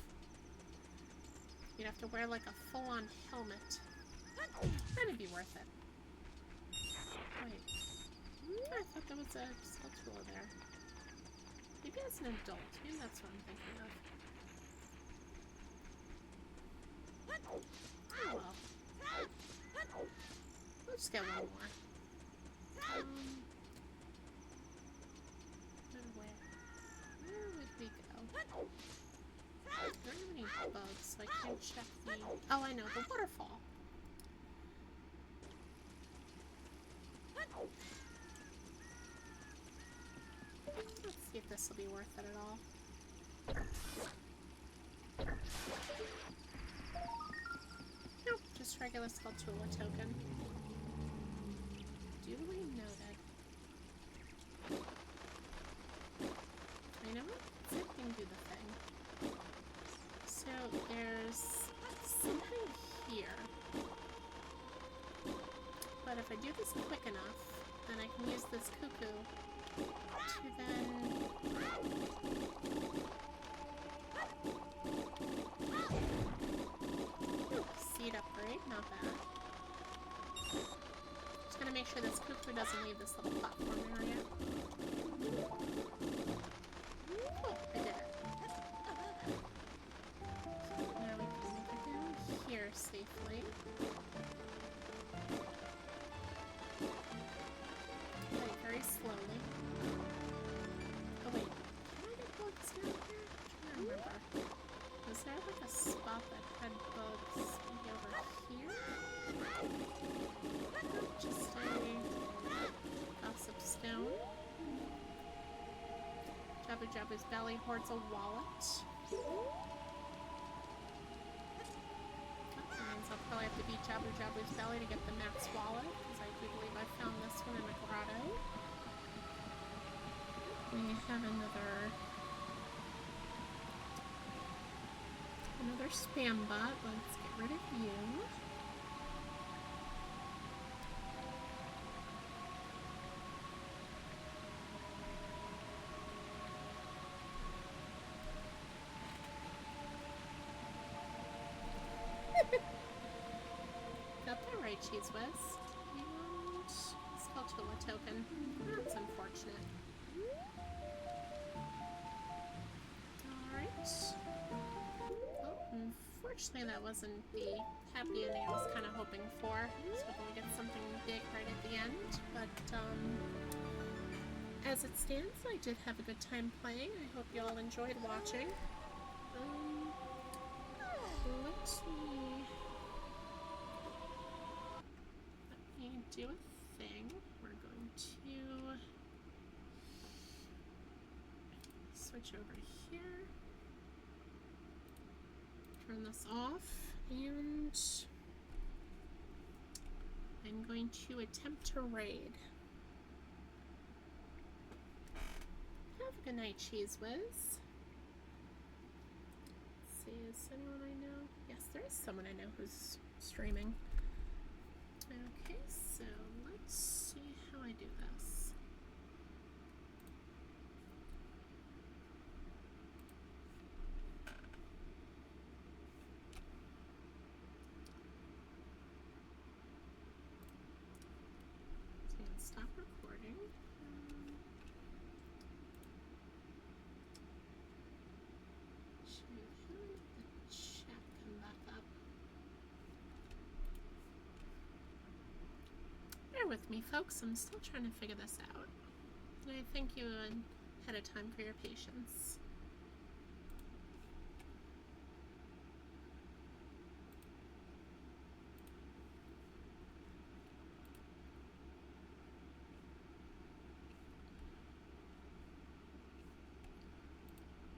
You'd have to wear like a full-on helmet. That'd be worth it. Wait. I thought there was a Skulltula there. Maybe as an adult. Maybe that's what I'm thinking of. Oh well. We'll just get one more. Where would we go? I don't have any bugs, so I can't check the... Oh, I know, the waterfall. Let's see if this will be worth it at all. Nope, just regular Skulltula token. Duly noted. I know what? Same thing, do the thing. So there's something here. But if I do this quick enough, then I can use this cuckoo to then... Ooh, seed upgrade, not bad. Just gonna make sure this cuckoo doesn't leave this little platform area. Oh, I did it. So now we can make it down here safely. Wait, very slowly. Oh wait, can I get bugs down here? I'm trying to remember. Was there like a spot that had bugs maybe over here? Just a gossip stone. Jabu Jabu's belly hoards a wallet. That means I'll probably have to beat Jabu Jabu's belly to get the max wallet, because I do believe I found this one in the grotto. We have another spam bot. Let's get rid of you. Got that right, Cheese Whiz. And Skulltula token. That's unfortunate. Alright. Oh, unfortunately that wasn't the happy ending I was kind of hoping for. I was hoping to get something big right at the end, but as it stands, I did have a good time playing. I hope you all enjoyed watching. Let me do a thing. We're going to switch over here. Turn this off, and I'm going to attempt to raid. Have a good night, Cheese Whiz. Let's see, is anyone I know? Yes, there is someone I know who's streaming. Okay, so let's see how I do this. So I'm gonna stop recording. Should the chat come back up? Bear with me, folks. I'm still trying to figure this out. And I think you would ahead of time for your patience.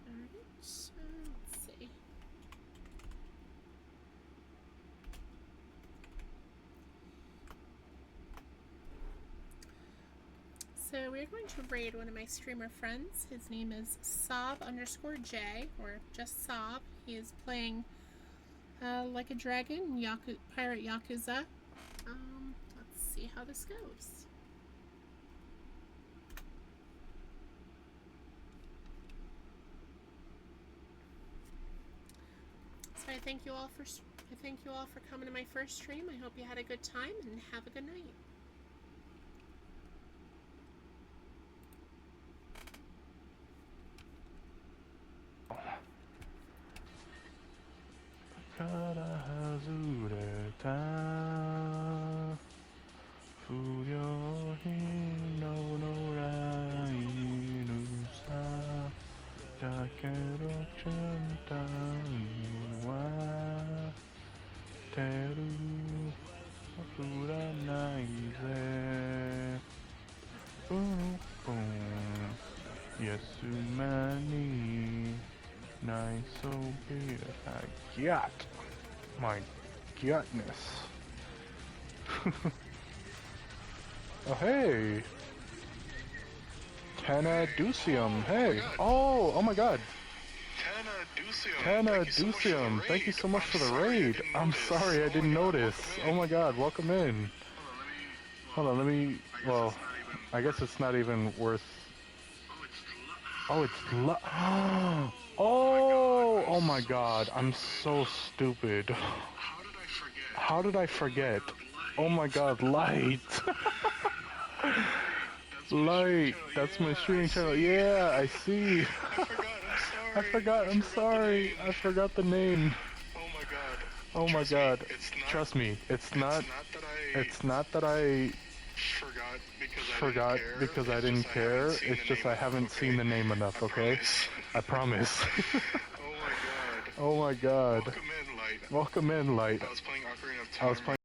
Alright, let's see. So we're going to raid one of my streamer friends. His name is Sob_J, or just Sob. He is playing like a dragon, pirate Yakuza. Let's see how this goes. So I thank you all for coming to my first stream. I hope you had a good time and have a good night. Got my godness. Oh hey, Tanna, hey. Oh my god. Tanna, thank you so much for the raid. I'm sorry, I didn't notice. Oh my god, welcome in. Hold on, let me, well, I guess it's not even worth. Oh, it's oh my god, I'm so stupid. How did I forget? Oh my god, Light. Light, that's my streaming channel. Yeah, I see. I forgot, I'm sorry. I forgot the name. Oh my god. Trust me, it's not that I forgot because I didn't care. It's just I haven't seen the name enough, okay? I promise. Oh my god. Welcome in, Light. I was playing